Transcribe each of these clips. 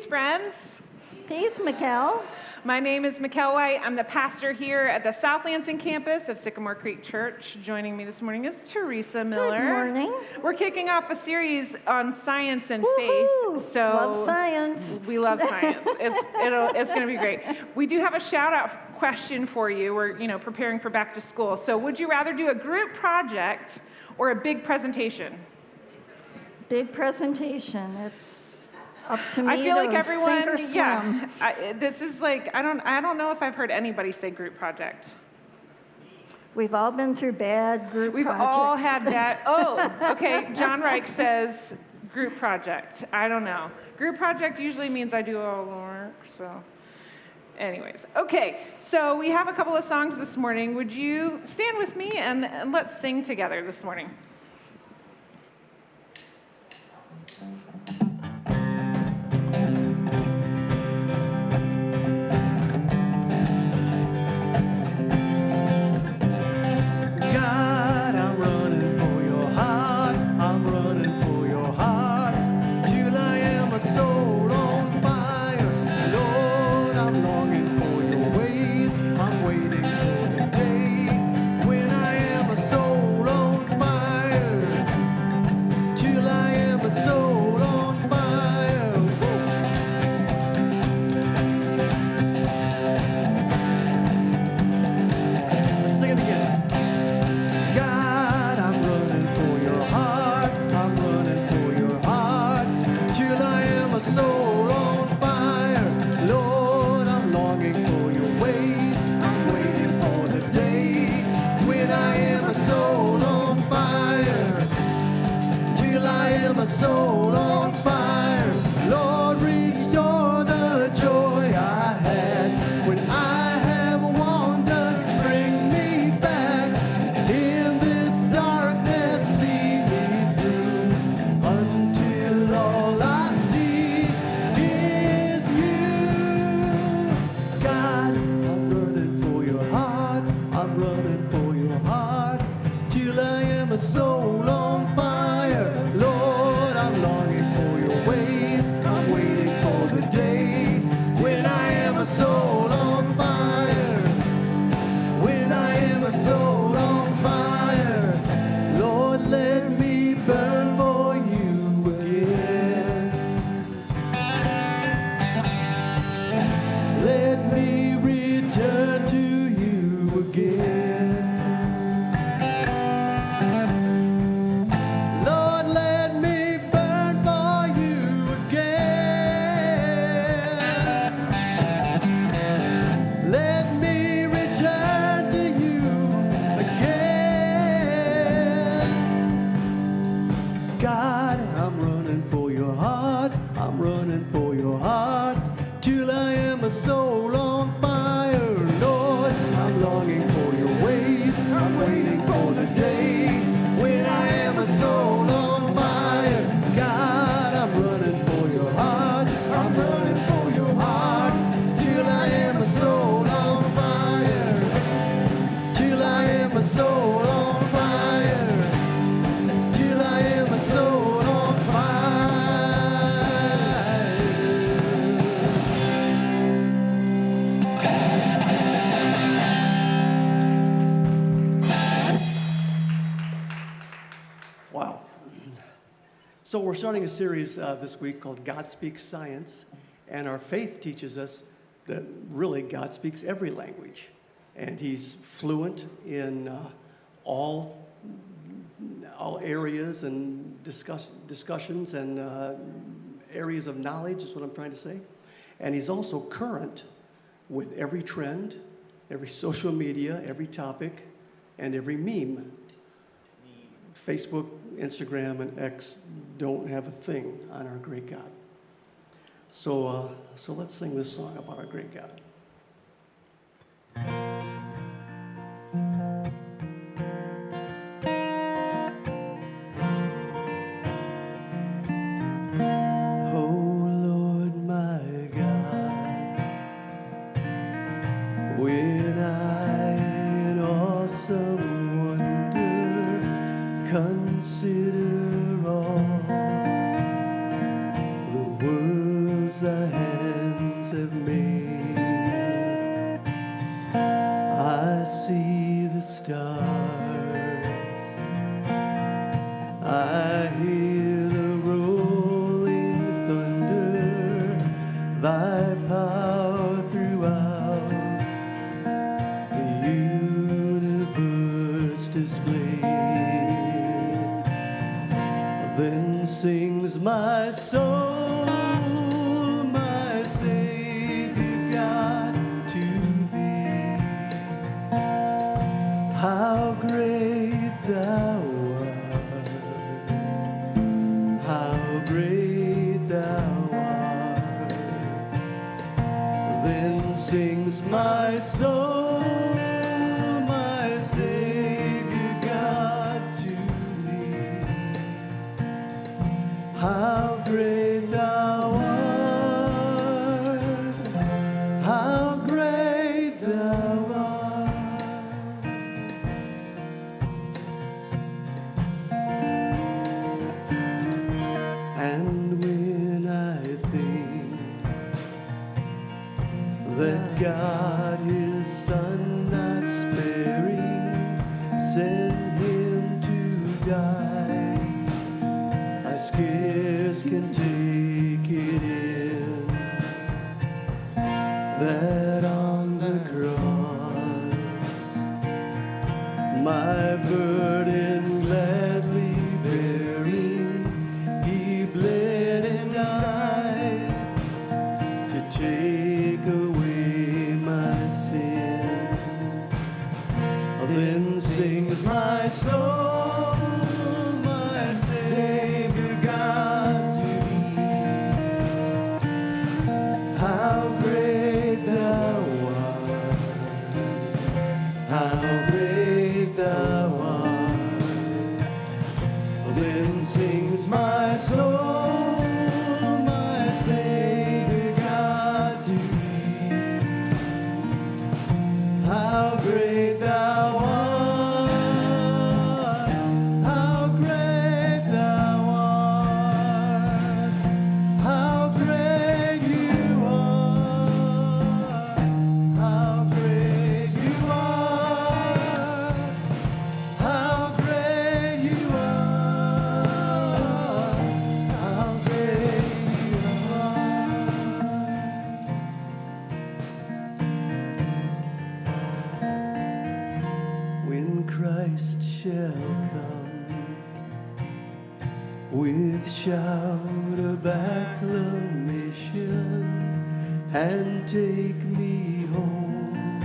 friends. Peace, Mikkel. My name is Mikkel White. I'm the pastor here at the South Lansing campus of Sycamore Creek Church. Joining me this morning is Teresa Miller. Good morning. We're kicking off a series on science and Woo-hoo! faith. So love science. We love science. It's going to be great. We do have a shout-out question for you. We're preparing for back to school. So would you rather do a group project or a big presentation? Big presentation. It's up to me. I feel like everyone, sink or swim. This is like I don't know if I've heard anybody say group project. We've all been through bad group We've projects. all had that. Oh, okay. John Reich says group project. I don't know. Group project usually means I do all the work. So, anyways, okay. So we have a couple of songs this morning. Would you stand with me and let's sing together this morning? So we're starting a series this week called God Speaks Science, and our faith teaches us that really God speaks every language, and He's fluent in all areas and discussions and areas of knowledge is what I'm trying to say, and He's also current with every trend, every social media, every topic, and every meme. Facebook, Instagram, and X don't have a thing on our great God. So let's sing this song about our great God. Consider all the words worlds thy hands have made. I see the stars, I hear the rolling thunder, thy power throughout the universe displayed. Then sings my soul, my Savior God, to thee. How great thou art, how great thou art. Then sings my soul, my Savior God, to thee. How great thou art, how great thou art. And when I think that God his Son not sparing sent him to die, I scarce can take it in that on the cross my burden gladly bearing, he bled and died to take away my sin. Then sings my soul, my Savior God, to thee. How great thou art, how great thou art. Then sings my soul, my Savior God, to thee. How great thou art, how great thou art, how great you are, how great you are, how great you are, how great you are. When Christ shall come with shout of acclamation and take me home,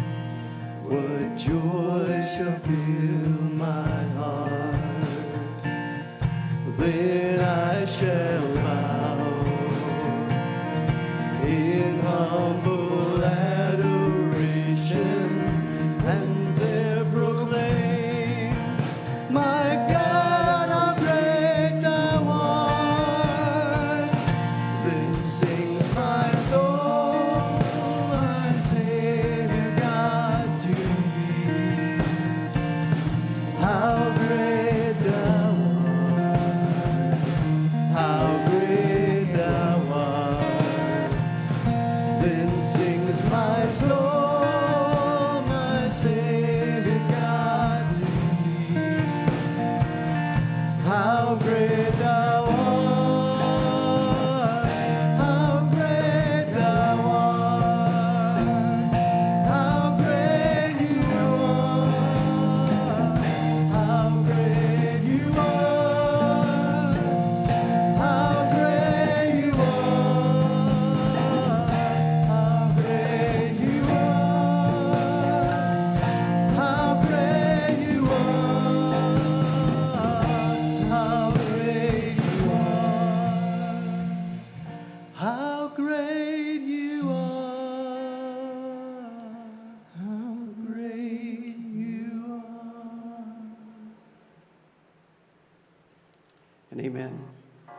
what joy shall fill my heart. Then I shall bow in humble adoration and there proclaim, my God, how great thou art. Then sings my soul, my Savior God, to thee. How great thou art, how great thou art. Then sings my soul, my Savior God, to thee. How great thou art, how great thou art, how great you are, how great you are, how great you are, how great you are, how great you are, how great you are, how great you are, how great you are. And amen.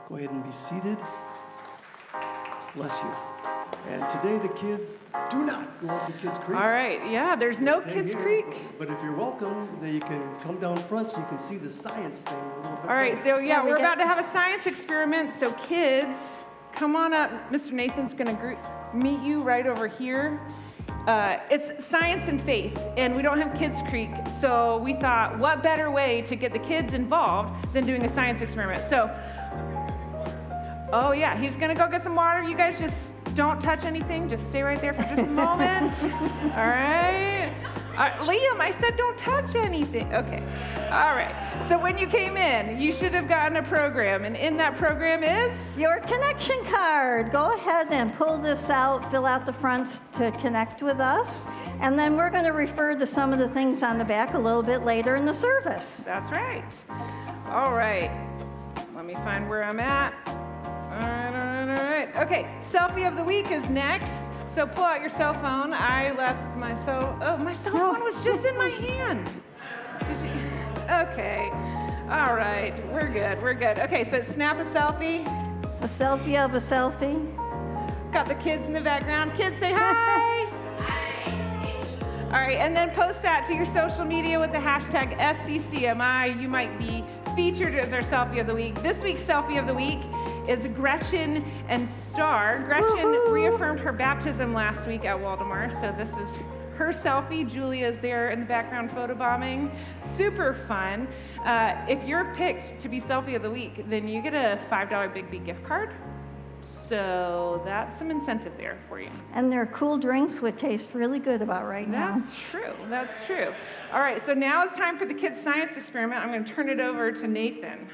Go ahead and be seated. Bless you. And today the kids do not go up to Kids Creek. All right, yeah, there's no Stay Kids here. Creek. But if you're welcome, then you can come down front so you can see the science thing a little bit. All right, better. so yeah, we we're get- about to have a science experiment, so kids, come on up. Mr. Nathan's going to meet you right over here. It's science and faith, and we don't have Kids Creek, so we thought, what better way to get the kids involved than doing a science experiment? So, oh yeah, he's gonna go get some water. You guys just don't touch anything. Just stay right there for just a moment. All right. Liam, I said don't touch anything. Okay. All right. So when you came in, you should have gotten a program, and in that program is your connection card. Go ahead and pull this out, fill out the fronts to connect with us, and then we're going to refer to some of the things on the back a little bit later in the service. That's right. All right. Let me find where I'm at. All right. Okay, selfie of the week is next. So pull out your cell phone. I left my cell phone was just in my hand. Did you? Okay. All right. We're good. Okay, so snap a selfie. A selfie of a selfie. Got the kids in the background. Kids, say hi. All right, and then post that to your social media with the hashtag SCCMI. You might be featured as our selfie of the week. This week's selfie of the week is Gretchen and Star. Gretchen reaffirmed her baptism last week at Waldemar, so this is her selfie. Julia's there in the background photobombing. Super fun. If you're picked to be selfie of the week, then you get a $5 Big B gift card. So that's some incentive there for you. And they're cool drinks which taste really good about right now. That's true. All right, so now it's time for the kids' science experiment. I'm going to turn it over to Nathan.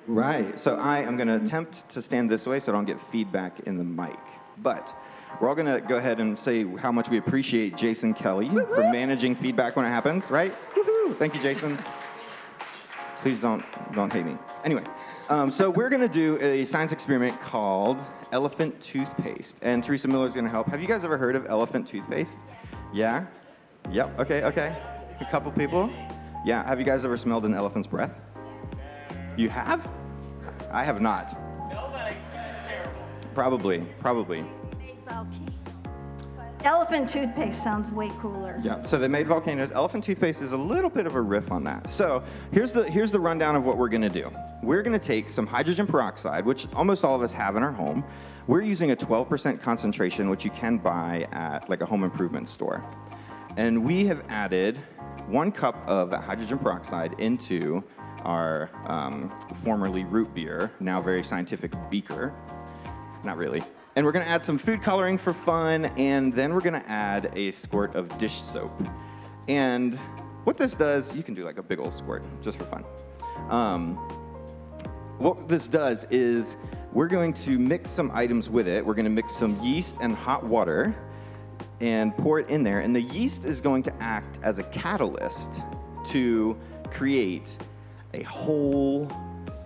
Right, so I am going to attempt to stand this way so I don't get feedback in the mic. But we're all going to go ahead and say how much we appreciate Jason Kelly for managing feedback when it happens, right? Woo-hoo! Thank you, Jason. Please don't hate me. Anyway, so we're going to do a science experiment called elephant toothpaste. And Teresa Miller is going to help. Have you guys ever heard of elephant toothpaste? Yeah? Yep, okay. A couple people? Yeah, have you guys ever smelled an elephant's breath? You have? I have not. No, but I've seen it terrible. Probably. Elephant toothpaste sounds way cooler. Yeah, so they made volcanoes. Elephant toothpaste is a little bit of a riff on that. So here's the rundown of what we're going to do. We're going to take some hydrogen peroxide, which almost all of us have in our home. We're using a 12% concentration, which you can buy at like a home improvement store. And we have added 1 cup of that hydrogen peroxide into our formerly root beer, now very scientific beaker. Not really. And we're going to add some food coloring for fun, and then we're going to add a squirt of dish soap. And what this does, you can do like a big old squirt, just for fun. What this does is we're going to mix some items with it. We're going to mix some yeast and hot water and pour it in there. And the yeast is going to act as a catalyst to create a whole,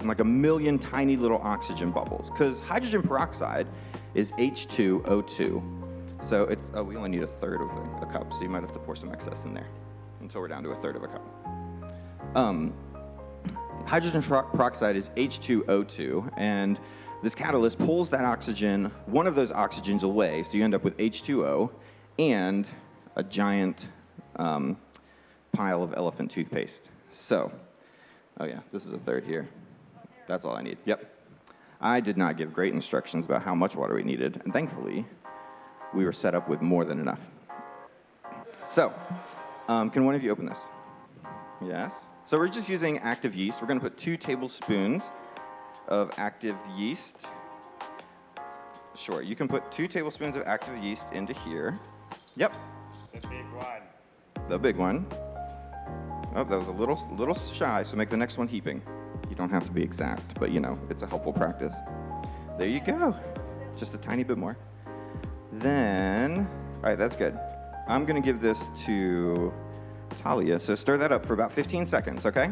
like 1 million tiny little oxygen bubbles. Because hydrogen peroxide is H2O2. So it's, we only need 1/3 of a cup, so you might have to pour some excess in there until we're down to 1/3 of a cup. Hydrogen peroxide is H2O2, and this catalyst pulls that oxygen, one of those oxygens away, so you end up with H2O and a giant pile of elephant toothpaste. So, oh yeah, this is 1/3 here. That's all I need. Yep. I did not give great instructions about how much water we needed, and thankfully, we were set up with more than enough. So, can one of you open this? Yes. So we're just using active yeast. We're going to put 2 tablespoons of active yeast. Sure, you can put 2 tablespoons of active yeast into here. Yep. The big one. The big one. Oh, that was a little shy, so make the next one heaping. You don't have to be exact, but you know, it's a helpful practice. There you go. Just a tiny bit more. Then, all right, that's good. I'm going to give this to Talia, so stir that up for about 15 seconds, okay?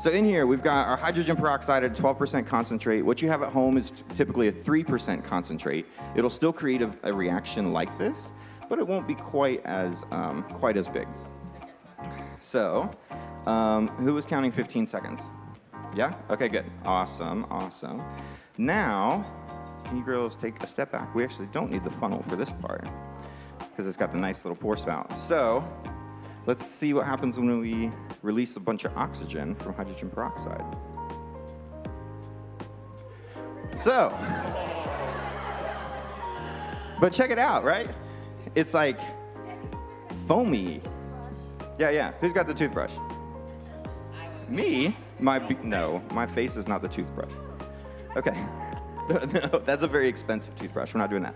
So in here, we've got our hydrogen peroxide at 12% concentrate. What you have at home is typically a 3% concentrate. It'll still create a reaction like this, but it won't be quite as big. So, who was counting 15 seconds? Yeah? Okay, good. Awesome. Now, can you girls take a step back? We actually don't need the funnel for this part because it's got the nice little pour spout. So, let's see what happens when we release a bunch of oxygen from hydrogen peroxide. So, But check it out, right? It's like foamy. Yeah. Who's got the toothbrush? Me? No, my face is not the toothbrush. Okay. No, that's a very expensive toothbrush. We're not doing that.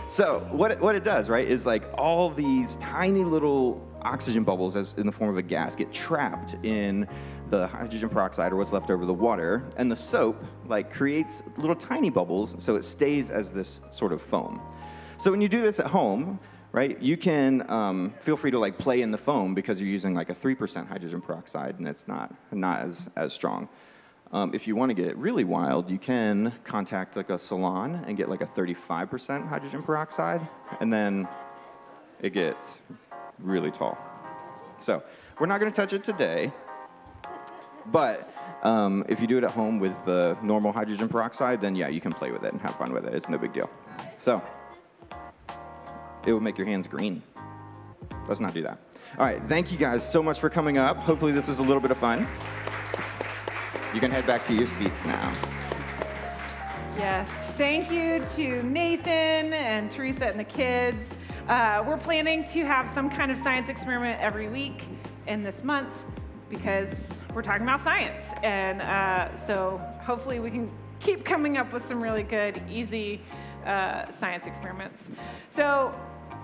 So what it does, right, is like all these tiny little oxygen bubbles as in the form of a gas get trapped in the hydrogen peroxide or what's left over the water, and the soap like creates little tiny bubbles so it stays as this sort of foam. So when you do this at home, right, you can feel free to like play in the foam because you're using like a 3% hydrogen peroxide and it's not as strong. If you want to get really wild, you can contact like a salon and get like a 35% hydrogen peroxide, and then it gets really tall. So we're not going to touch it today, but if you do it at home with the normal hydrogen peroxide, then yeah, you can play with it and have fun with it. It's no big deal. So it will make your hands green. Let's not do that. All right, thank you guys so much for coming up. Hopefully this was a little bit of fun. You can head back to your seats now. Yes, thank you to Nathan and Teresa and the kids. We're planning to have some kind of science experiment every week in this month because we're talking about science. And so hopefully we can keep coming up with some really good, easy science experiments. So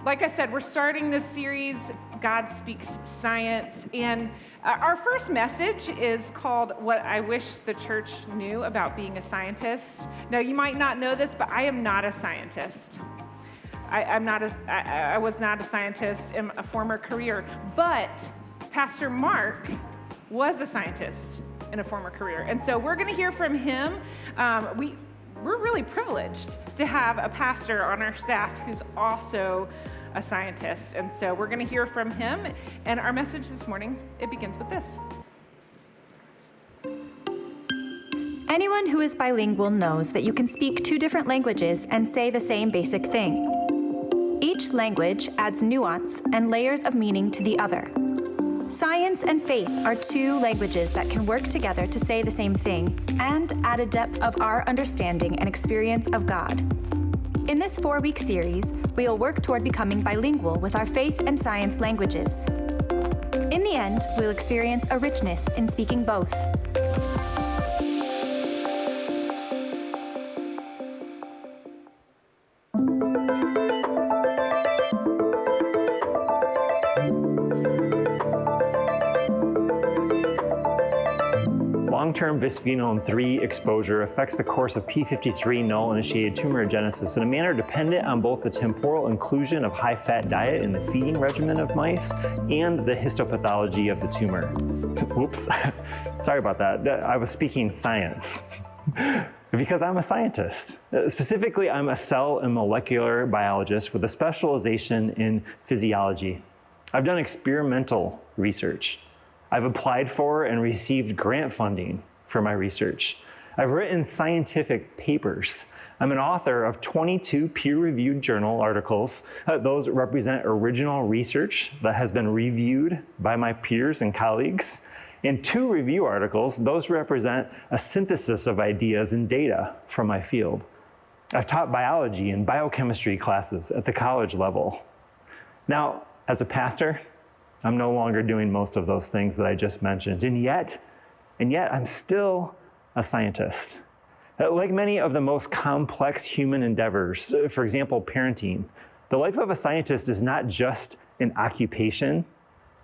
like I said, we're starting this series, God Speaks Science, and our first message is called What I Wish the Church Knew About Being a Scientist. Now, you might not know this, but I am not a scientist. I was not a scientist in a former career, but Pastor Mark was a scientist in a former career, and so we're going to hear from him. We're really privileged to have a pastor on our staff who's also a scientist. And so we're going to hear from him. And our message this morning, it begins with this. Anyone who is bilingual knows that you can speak two different languages and say the same basic thing. Each language adds nuance and layers of meaning to the other. Science and faith are two languages that can work together to say the same thing and add a depth of our understanding and experience of God. In this 4-week series, we'll work toward becoming bilingual with our faith and science languages. In the end, we'll experience a richness in speaking both. Long-term bisphenol 3 exposure affects the course of p53 null-initiated tumorigenesis in a manner dependent on both the temporal inclusion of high-fat diet in the feeding regimen of mice and the histopathology of the tumor. Whoops, sorry about that. I was speaking science. Because I'm a scientist. Specifically, I'm a cell and molecular biologist with a specialization in physiology. I've done experimental research. I've applied for and received grant funding for my research. I've written scientific papers. I'm an author of 22 peer-reviewed journal articles. Those represent original research that has been reviewed by my peers and colleagues. And 2 review articles, those represent a synthesis of ideas and data from my field. I've taught biology and biochemistry classes at the college level. Now, as a pastor, I'm no longer doing most of those things that I just mentioned, and yet I'm still a scientist. Like many of the most complex human endeavors, for example, parenting, the life of a scientist is not just an occupation.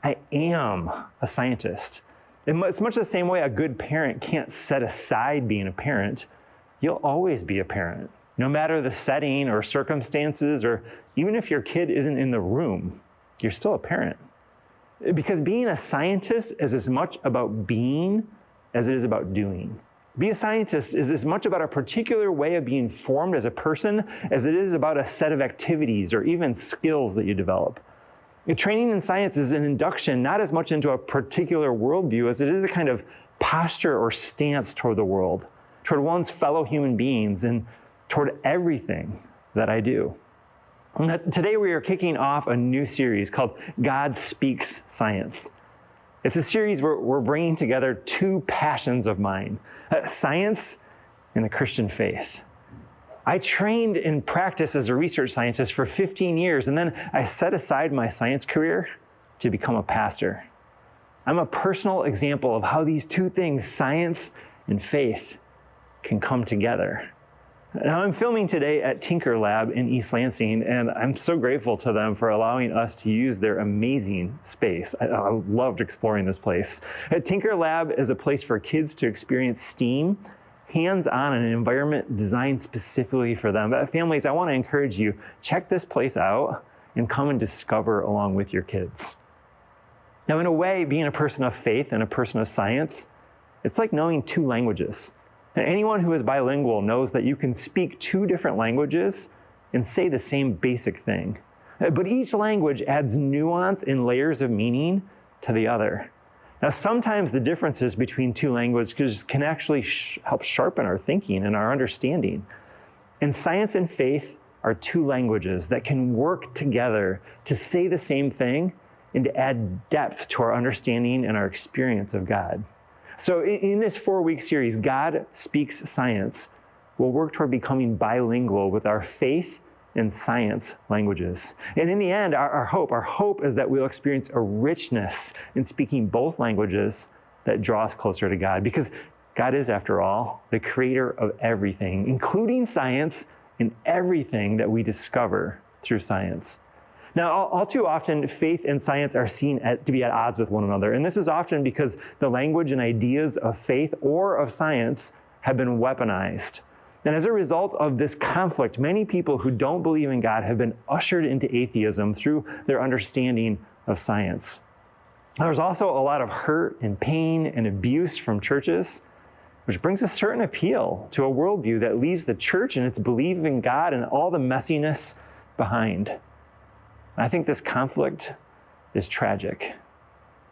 I am a scientist. It's much the same way a good parent can't set aside being a parent. You'll always be a parent, no matter the setting or circumstances, or even if your kid isn't in the room, you're still a parent. Because being a scientist is as much about being as it is about doing. Being a scientist is as much about a particular way of being formed as a person as it is about a set of activities or even skills that you develop. Training in science is an induction not as much into a particular worldview as it is a kind of posture or stance toward the world, toward one's fellow human beings, and toward everything that I do. Today we are kicking off a new series called God Speaks Science. It's a series where we're bringing together 2 passions of mine, science and the Christian faith. I trained and practiced as a research scientist for 15 years, and then I set aside my science career to become a pastor. I'm a personal example of how these two things, science and faith, can come together. Now, I'm filming today at Tinker Lab in East Lansing, and I'm so grateful to them for allowing us to use their amazing space. I loved exploring this place. Tinker Lab is a place for kids to experience STEAM, hands-on in an environment designed specifically for them. But families, I want to encourage you, check this place out and come and discover along with your kids. Now, in a way, being a person of faith and a person of science, it's like knowing two languages. And anyone who is bilingual knows that you can speak two different languages and say the same basic thing. But each language adds nuance and layers of meaning to the other. Now, sometimes the differences between two languages can actually help sharpen our thinking and our understanding. And science and faith are two languages that can work together to say the same thing and to add depth to our understanding and our experience of God. So in this 4-week series, God Speaks Science, we'll work toward becoming bilingual with our faith and science languages. And in the end, our hope is that we'll experience a richness in speaking both languages that draw us closer to God. Because God is, after all, the creator of everything, including science and everything that we discover through science. Now, all too often, faith and science are seen to be at odds with one another. And this is often because the language and ideas of faith or of science have been weaponized. And as a result of this conflict, many people who don't believe in God have been ushered into atheism through their understanding of science. There's also a lot of hurt and pain and abuse from churches, which brings a certain appeal to a worldview that leaves the church and its belief in God and all the messiness behind. I think this conflict is tragic.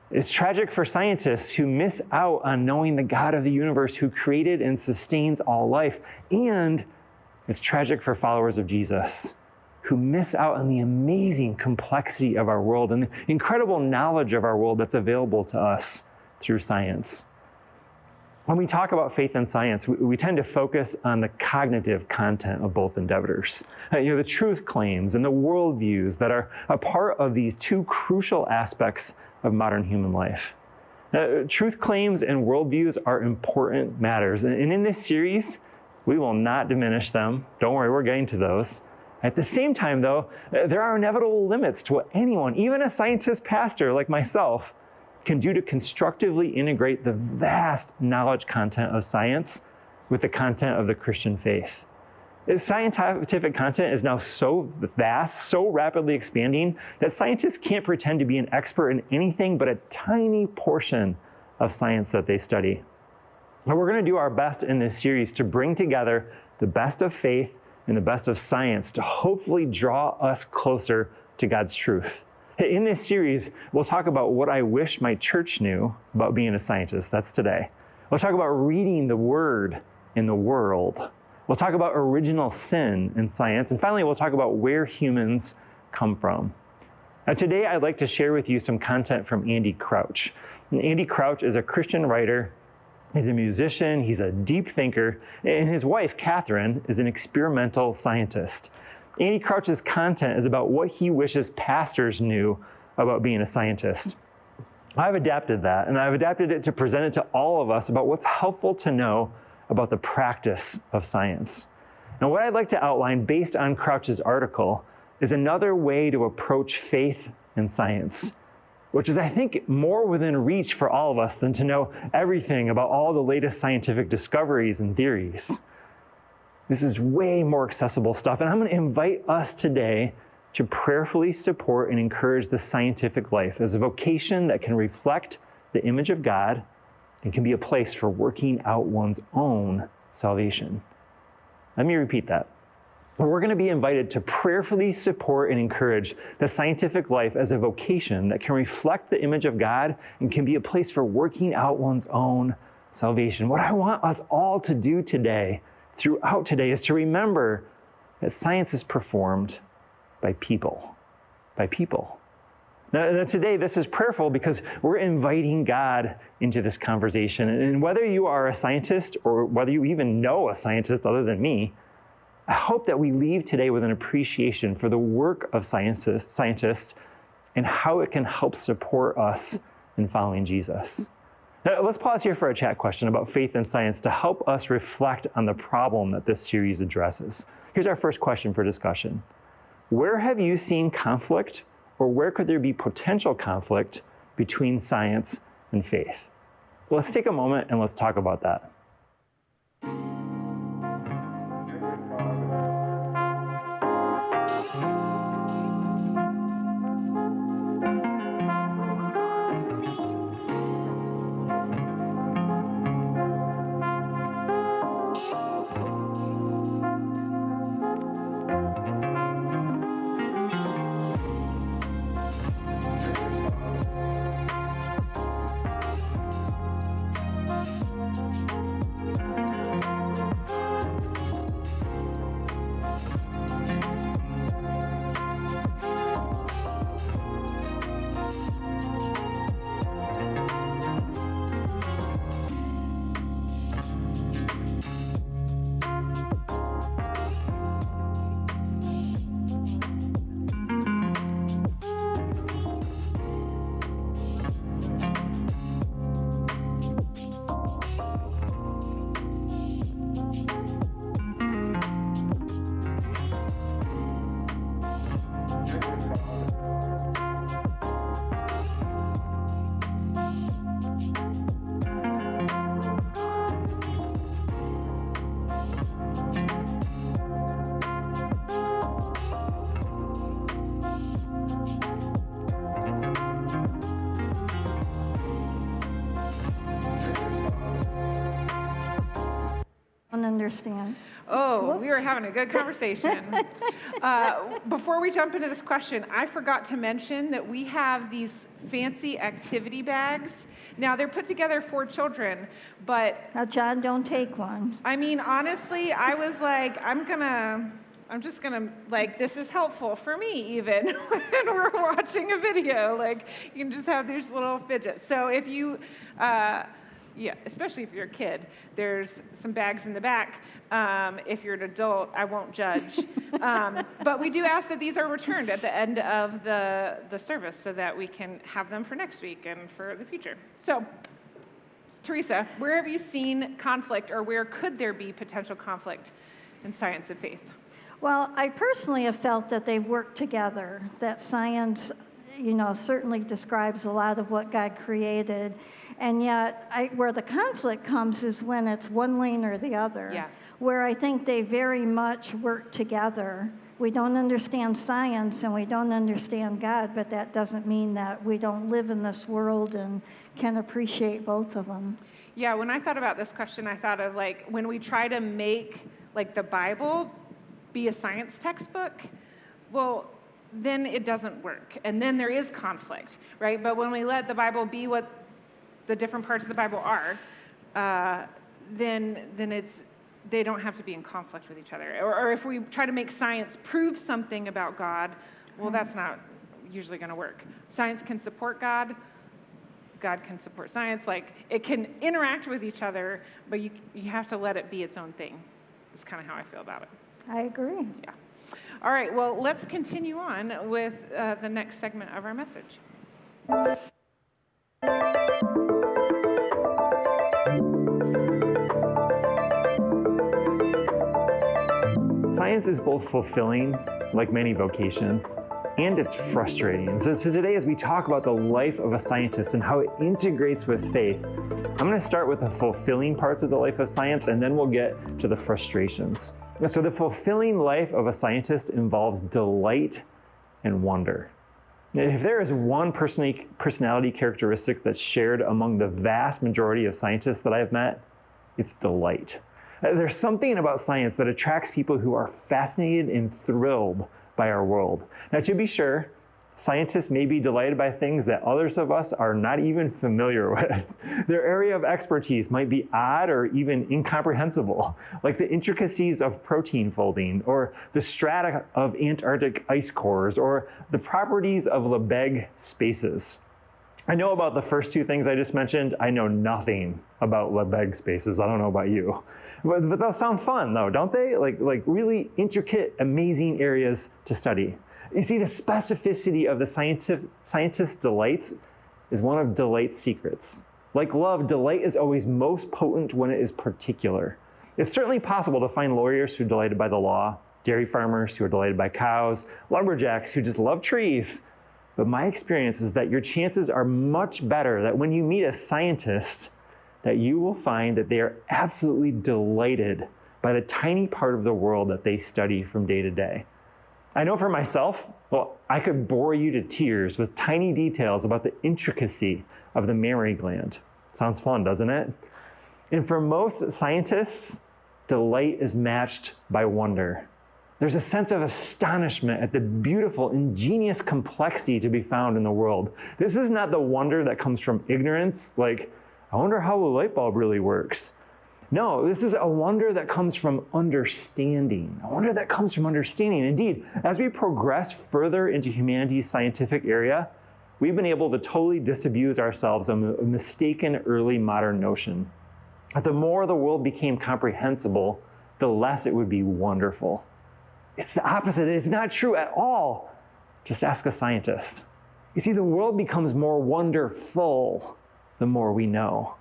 It's tragic for scientists who miss out on knowing the God of the universe who created and sustains all life. And it's tragic for followers of Jesus who miss out on the amazing complexity of our world and the incredible knowledge of our world that's available to us through science. When we talk about faith and science, we tend to focus on the cognitive content of both endeavors. The truth claims and the worldviews that are a part of these two crucial aspects of modern human life. Truth claims and worldviews are important matters. And in this series, we will not diminish them. Don't worry, we're getting to those. At the same time, though, there are inevitable limits to what anyone, even a scientist pastor like myself, can do to constructively integrate the vast knowledge content of science with the content of the Christian faith. Scientific content is now so vast, so rapidly expanding, that scientists can't pretend to be an expert in anything but a tiny portion of science that they study. And we're going to do our best in this series to bring together the best of faith and the best of science to hopefully draw us closer to God's truth. In this series, we'll talk about what I wish my church knew about being a scientist. That's today. We'll talk about reading the Word in the world. We'll talk about original sin in science. And finally, we'll talk about where humans come from. Now, today, I'd like to share with you some content from Andy Crouch. And Andy Crouch is a Christian writer. He's a musician. He's a deep thinker. And his wife, Catherine, is an experimental scientist. Andy Crouch's content is about what he wishes pastors knew about being a scientist. I've adapted that, and I've adapted it to present it to all of us about what's helpful to know about the practice of science. Now, what I'd like to outline based on Crouch's article is another way to approach faith and science, which is, I think, more within reach for all of us than to know everything about all the latest scientific discoveries and theories. This is way more accessible stuff, and I'm going to invite us today to prayerfully support and encourage the scientific life as a vocation that can reflect the image of God and can be a place for working out one's own salvation. Let me repeat that. We're going to be invited to prayerfully support and encourage the scientific life as a vocation that can reflect the image of God and can be a place for working out one's own salvation. What I want us all to do today, throughout today, is to remember that science is performed by people. By people. Now, today, this is prayerful because we're inviting God into this conversation. And whether you are a scientist or whether you even know a scientist other than me, I hope that we leave today with an appreciation for the work of scientists and how it can help support us in following Jesus. Now, let's pause here for a chat question about faith and science to help us reflect on the problem that this series addresses. Here's our first question for discussion. Where have you seen conflict, or where could there be potential conflict between science and faith? Well, let's take a moment and let's talk about that. Understand. Oh, Whoops. we were having a good conversation. Before we jump into this question, I forgot to mention that we have these fancy activity bags. Now, they're put together for children, but... Now, John, don't take one. I mean, honestly, I was like, I'm just gonna, like, this is helpful for me even when we're watching a video. Like, you can just have these little fidgets. So if you... yeah, especially if you're a kid. There's some bags in the back. If you're an adult, I won't judge. But we do ask that these are returned at the end of the service so that we can have them for next week and for the future. So, Teresa, where have you seen conflict, or where could there be potential conflict in science and faith? Well, I personally have felt that they've worked together, that science, certainly describes a lot of what God created. And yet, where the conflict comes is when it's one lane or the other. Yeah. Where I think they very much work together. We don't understand science and we don't understand God, but that doesn't mean that we don't live in this world and can appreciate both of them. Yeah, when I thought about this question, I thought of like when we try to make like the Bible be a science textbook, well, then it doesn't work. And then there is conflict, right? But when we let the Bible be what the different parts of the Bible are, then they don't have to be in conflict with each other. Or if we try to make science prove something about God, well, that's not usually going to work. Science can support God. God can support science. Like, it can interact with each other, but you have to let it be its own thing. That's kind of how I feel about it. I agree. Yeah. All right, well, let's continue on with the next segment of our message. Science is both fulfilling, like many vocations, and it's frustrating. So today, as we talk about the life of a scientist and how it integrates with faith, I'm going to start with the fulfilling parts of the life of science, and then we'll get to the frustrations. So the fulfilling life of a scientist involves delight and wonder. If there is one personality characteristic that's shared among the vast majority of scientists that I've met, it's delight. There's something about science that attracts people who are fascinated and thrilled by our world. Now, to be sure, scientists may be delighted by things that others of us are not even familiar with. Their area of expertise might be odd or even incomprehensible, like the intricacies of protein folding, or the strata of Antarctic ice cores, or the properties of Lebesgue spaces. I know about the first two things I just mentioned. I know nothing about Lebesgue spaces. I don't know about you. But those sound fun, though, don't they? Like really intricate, amazing areas to study. You see, the specificity of the scientist's delights is one of delight's secrets. Like love, delight is always most potent when it is particular. It's certainly possible to find lawyers who are delighted by the law, dairy farmers who are delighted by cows, lumberjacks who just love trees. But my experience is that your chances are much better that when you meet a scientist, that you will find that they are absolutely delighted by the tiny part of the world that they study from day to day. I know for myself, well, I could bore you to tears with tiny details about the intricacy of the mammary gland. Sounds fun, doesn't it? And for most scientists, delight is matched by wonder. There's a sense of astonishment at the beautiful, ingenious complexity to be found in the world. This is not the wonder that comes from ignorance, like, I wonder how a light bulb really works. No, this is a wonder that comes from understanding. A wonder that comes from understanding. Indeed, as we progress further into humanity's scientific area, we've been able to totally disabuse ourselves of a mistaken early modern notion that the more the world became comprehensible, the less it would be wonderful. It's the opposite. It's not true at all. Just ask a scientist. You see, the world becomes more wonderful the more we know.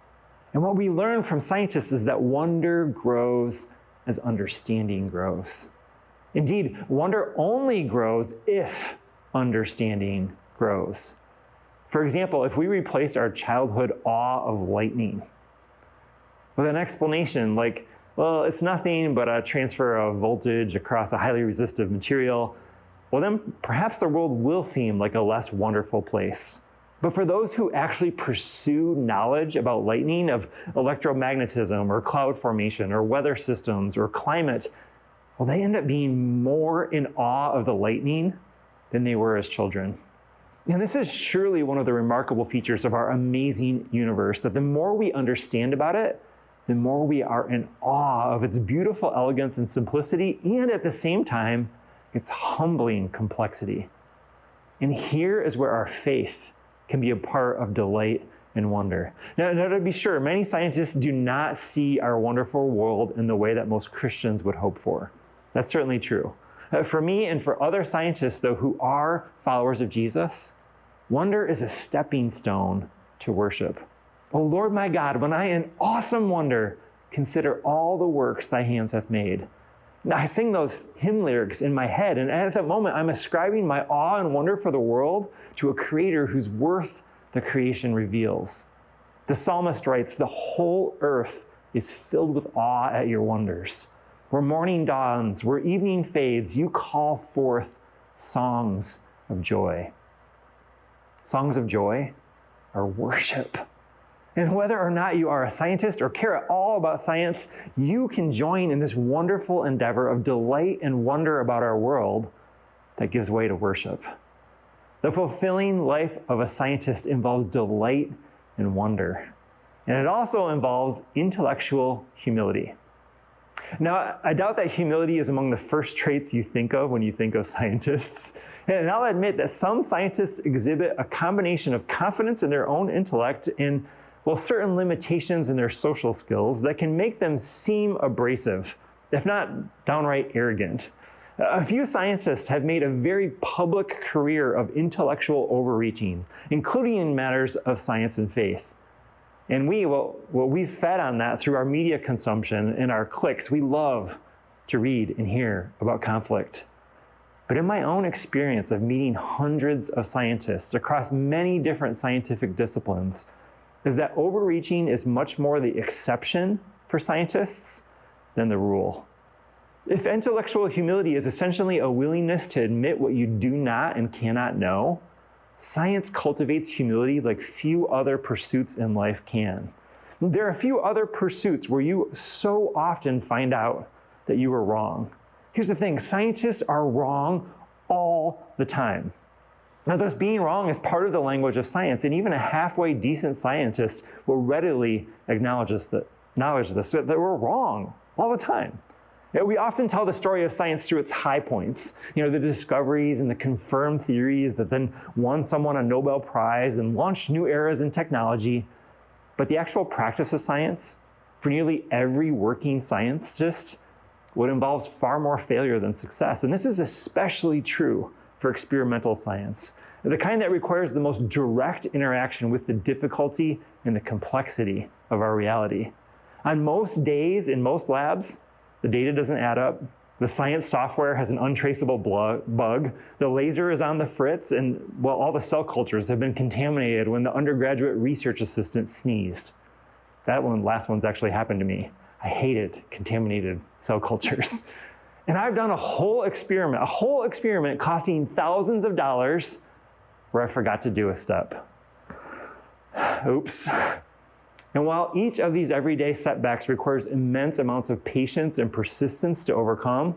And what we learn from scientists is that wonder grows as understanding grows. Indeed, wonder only grows if understanding grows. For example, if we replaced our childhood awe of lightning with an explanation like, well, it's nothing but a transfer of voltage across a highly resistive material, well then perhaps the world will seem like a less wonderful place. But for those who actually pursue knowledge about lightning, of electromagnetism or cloud formation or weather systems or climate, well, they end up being more in awe of the lightning than they were as children. And this is surely one of the remarkable features of our amazing universe, that the more we understand about it, the more we are in awe of its beautiful elegance and simplicity, and at the same time, its humbling complexity. And here is where our faith can be a part of delight and wonder. Now, to be sure, many scientists do not see our wonderful world in the way that most Christians would hope for. That's certainly true. For me and for other scientists, though, who are followers of Jesus, wonder is a stepping stone to worship. O Lord my God, when I in awesome wonder consider all the works thy hands have made. Now, I sing those hymn lyrics in my head, and at that moment, I'm ascribing my awe and wonder for the world to a creator whose worth the creation reveals. The psalmist writes, the whole earth is filled with awe at your wonders. Where morning dawns, where evening fades, you call forth songs of joy. Songs of joy are worship. And whether or not you are a scientist or care at all about science, you can join in this wonderful endeavor of delight and wonder about our world that gives way to worship. The fulfilling life of a scientist involves delight and wonder. And it also involves intellectual humility. Now, I doubt that humility is among the first traits you think of when you think of scientists. And I'll admit that some scientists exhibit a combination of confidence in their own intellect and, well, certain limitations in their social skills that can make them seem abrasive, if not downright arrogant. A few scientists have made a very public career of intellectual overreaching, including in matters of science and faith. And we've fed on that through our media consumption and our clicks. We love to read and hear about conflict. But in my own experience of meeting hundreds of scientists across many different scientific disciplines, is that overreaching is much more the exception for scientists than the rule. If intellectual humility is essentially a willingness to admit what you do not and cannot know, science cultivates humility like few other pursuits in life can. There are a few other pursuits where you so often find out that you were wrong. Here's the thing, scientists are wrong all the time. Now, thus being wrong is part of the language of science, and even a halfway decent scientist will readily acknowledge this, that we're wrong all the time. We often tell the story of science through its high points, the discoveries and the confirmed theories that then won someone a Nobel Prize and launched new eras in technology. But the actual practice of science, for nearly every working scientist, what involves far more failure than success. And this is especially true for experimental science, the kind that requires the most direct interaction with the difficulty and the complexity of our reality. On most days in most labs, the data doesn't add up. The science software has an untraceable bug. The laser is on the fritz, and well, all the cell cultures have been contaminated when the undergraduate research assistant sneezed. That last one's actually happened to me. I hated contaminated cell cultures. And I've done a whole experiment costing thousands of dollars where I forgot to do a step. Oops. And while each of these everyday setbacks requires immense amounts of patience and persistence to overcome,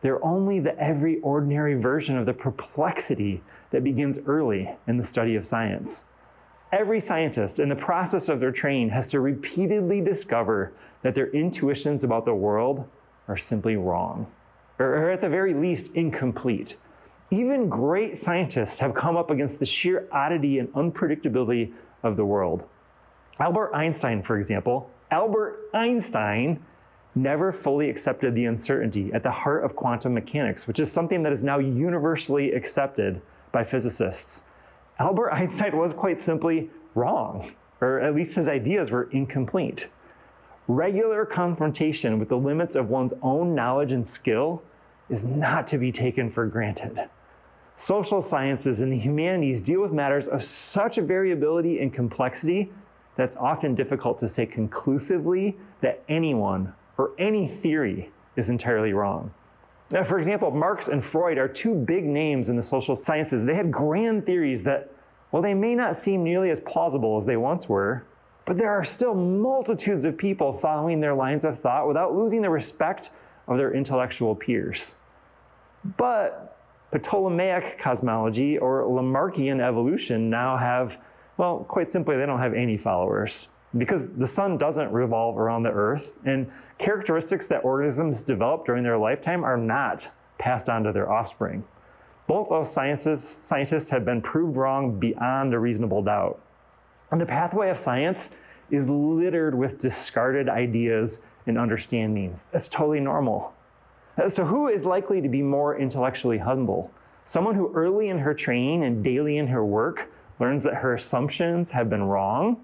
they're only the every ordinary version of the perplexity that begins early in the study of science. Every scientist in the process of their training has to repeatedly discover that their intuitions about the world are simply wrong, or at the very least, incomplete. Even great scientists have come up against the sheer oddity and unpredictability of the world. Albert Einstein, for example, never fully accepted the uncertainty at the heart of quantum mechanics, which is something that is now universally accepted by physicists. Albert Einstein was quite simply wrong, or at least his ideas were incomplete. Regular confrontation with the limits of one's own knowledge and skill is not to be taken for granted. Social sciences and the humanities deal with matters of such a variability and complexity that it's often difficult to say conclusively that anyone or any theory is entirely wrong. Now, for example, Marx and Freud are two big names in the social sciences. They had grand theories that, well, they may not seem nearly as plausible as they once were, but there are still multitudes of people following their lines of thought without losing the respect of their intellectual peers. But Ptolemaic cosmology or Lamarckian evolution now have, well, quite simply, they don't have any followers because the sun doesn't revolve around the earth, and characteristics that organisms develop during their lifetime are not passed on to their offspring. Both those scientists have been proved wrong beyond a reasonable doubt. And the pathway of science is littered with discarded ideas and understandings. That's totally normal. So who is likely to be more intellectually humble? Someone who early in her training and daily in her work learns that her assumptions have been wrong,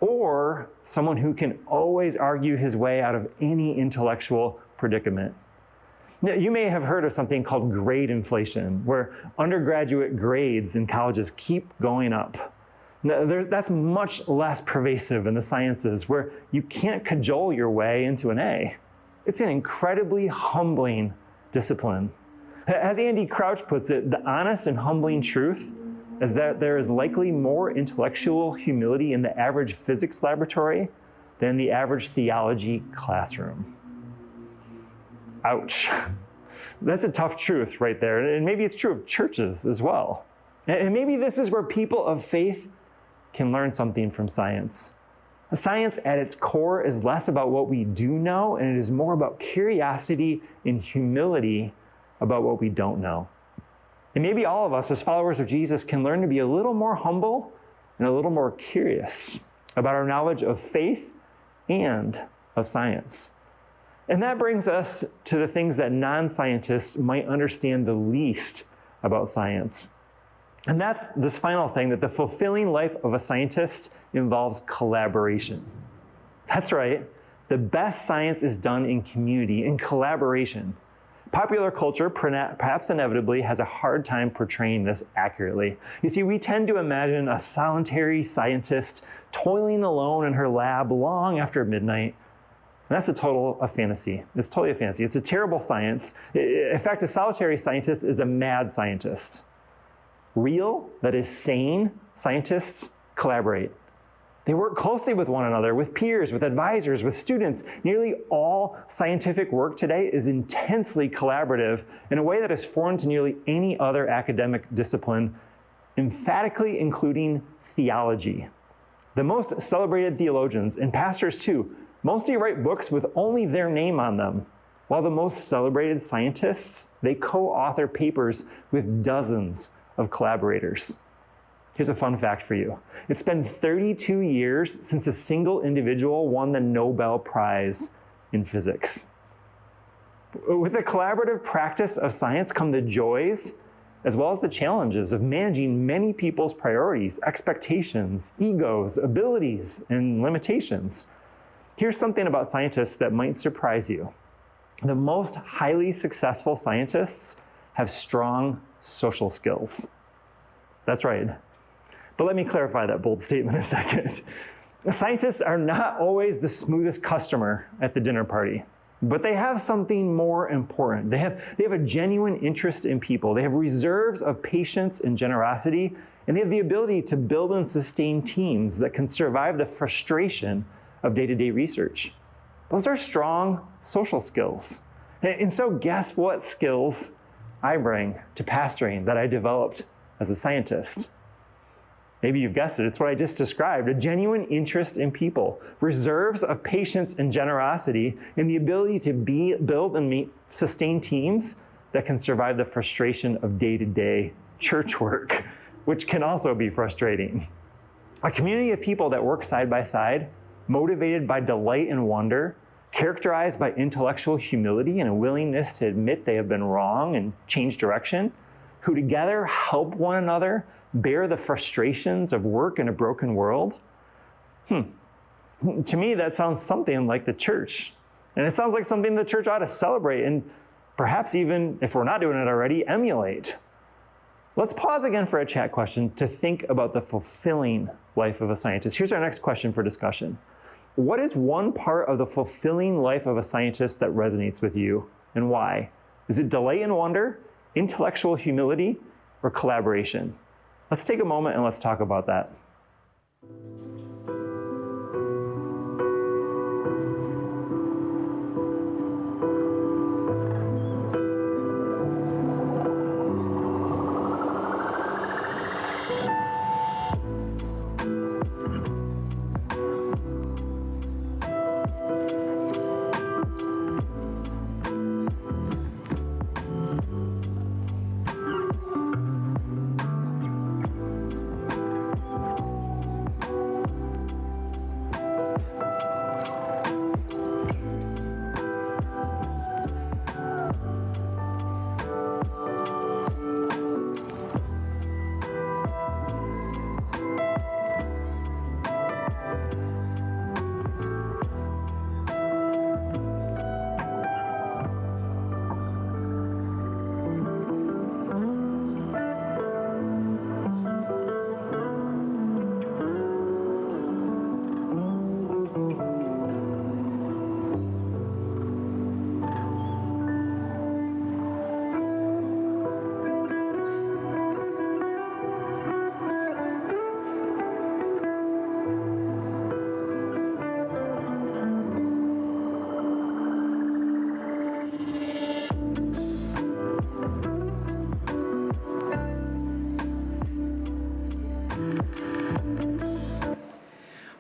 or someone who can always argue his way out of any intellectual predicament? Now, you may have heard of something called grade inflation, where undergraduate grades in colleges keep going up. Now, that's much less pervasive in the sciences, where you can't cajole your way into an A. It's an incredibly humbling discipline. As Andy Crouch puts it, the honest and humbling truth is that there is likely more intellectual humility in the average physics laboratory than the average theology classroom. Ouch. That's a tough truth right there. And maybe it's true of churches as well. And maybe this is where people of faith can learn something from science. Science at its core is less about what we do know, and it is more about curiosity and humility about what we don't know. And maybe all of us as followers of Jesus can learn to be a little more humble and a little more curious about our knowledge of faith and of science. And that brings us to the things that non-scientists might understand the least about science. And that's this final thing, that the fulfilling life of a scientist involves collaboration. That's right. The best science is done in community, in collaboration. Popular culture, perhaps inevitably, has a hard time portraying this accurately. You see, we tend to imagine a solitary scientist toiling alone in her lab long after midnight. And that's a fantasy. It's totally a fantasy. It's a terrible science. In fact, a solitary scientist is a mad scientist. Real, that is sane, scientists collaborate. They work closely with one another, with peers, with advisors, with students. Nearly all scientific work today is intensely collaborative in a way that is foreign to nearly any other academic discipline, emphatically including theology. The most celebrated theologians, and pastors too, mostly write books with only their name on them, while the most celebrated scientists, they co-author papers with dozens of collaborators. Here's a fun fact for you. It's been 32 years since a single individual won the Nobel Prize in physics. With the collaborative practice of science come the joys as well as the challenges of managing many people's priorities, expectations, egos, abilities, and limitations. Here's something about scientists that might surprise you. The most highly successful scientists have strong social skills. That's right. But let me clarify that bold statement a second. Scientists are not always the smoothest customer at the dinner party, but they have something more important. They have a genuine interest in people. They have reserves of patience and generosity, and they have the ability to build and sustain teams that can survive the frustration of day-to-day research. Those are strong social skills. And so guess what skills I bring to pastoring that I developed as a scientist? Maybe you've guessed it, it's what I just described, a genuine interest in people, reserves of patience and generosity, and the ability to build and sustain teams that can survive the frustration of day-to-day church work, which can also be frustrating. A community of people that work side by side, motivated by delight and wonder, characterized by intellectual humility and a willingness to admit they have been wrong and change direction, who together help one another bear the frustrations of work in a broken world. To me, that sounds something like the church. And it sounds like something the church ought to celebrate and perhaps even, if we're not doing it already, emulate. Let's pause again for a chat question to think about the fulfilling life of a scientist. Here's our next question for discussion. What is one part of the fulfilling life of a scientist that resonates with you, and why? Is it delight and wonder, intellectual humility, or collaboration? Let's take a moment and let's talk about that.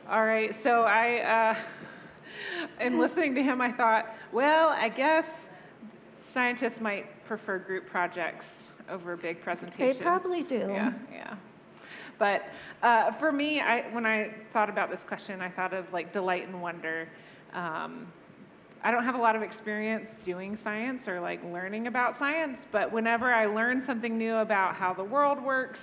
All right, so in listening to him, I thought, well, I guess scientists might prefer group projects over big presentations. They probably do. Yeah. But for me, when I thought about this question, I thought of like delight and wonder. I don't have a lot of experience doing science or like learning about science, but whenever I learn something new about how the world works,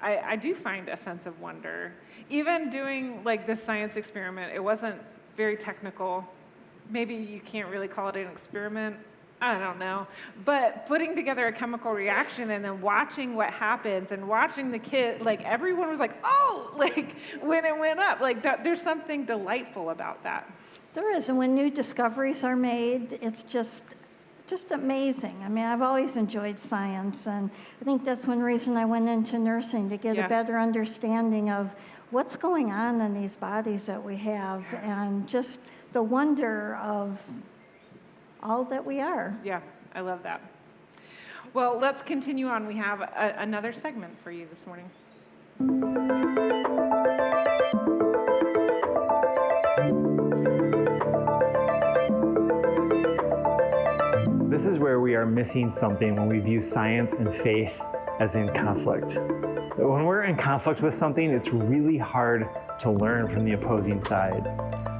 I do find a sense of wonder. Even doing like this science experiment, it wasn't very technical. Maybe you can't really call it an experiment. I don't know. But putting together a chemical reaction and then watching what happens and watching the kid, like everyone was like, oh, like when it went up, like that, there's something delightful about that. There is, and when new discoveries are made, it's just amazing. I mean, I've always enjoyed science, and I think that's one reason I went into nursing, to get a better understanding of what's going on in these bodies that we have, and just the wonder of all that we are. Yeah, I love that. Well, let's continue on. We have another segment for you this morning. The this is where we are missing something when we view science and faith as in conflict. When we're in conflict with something, it's really hard to learn from the opposing side.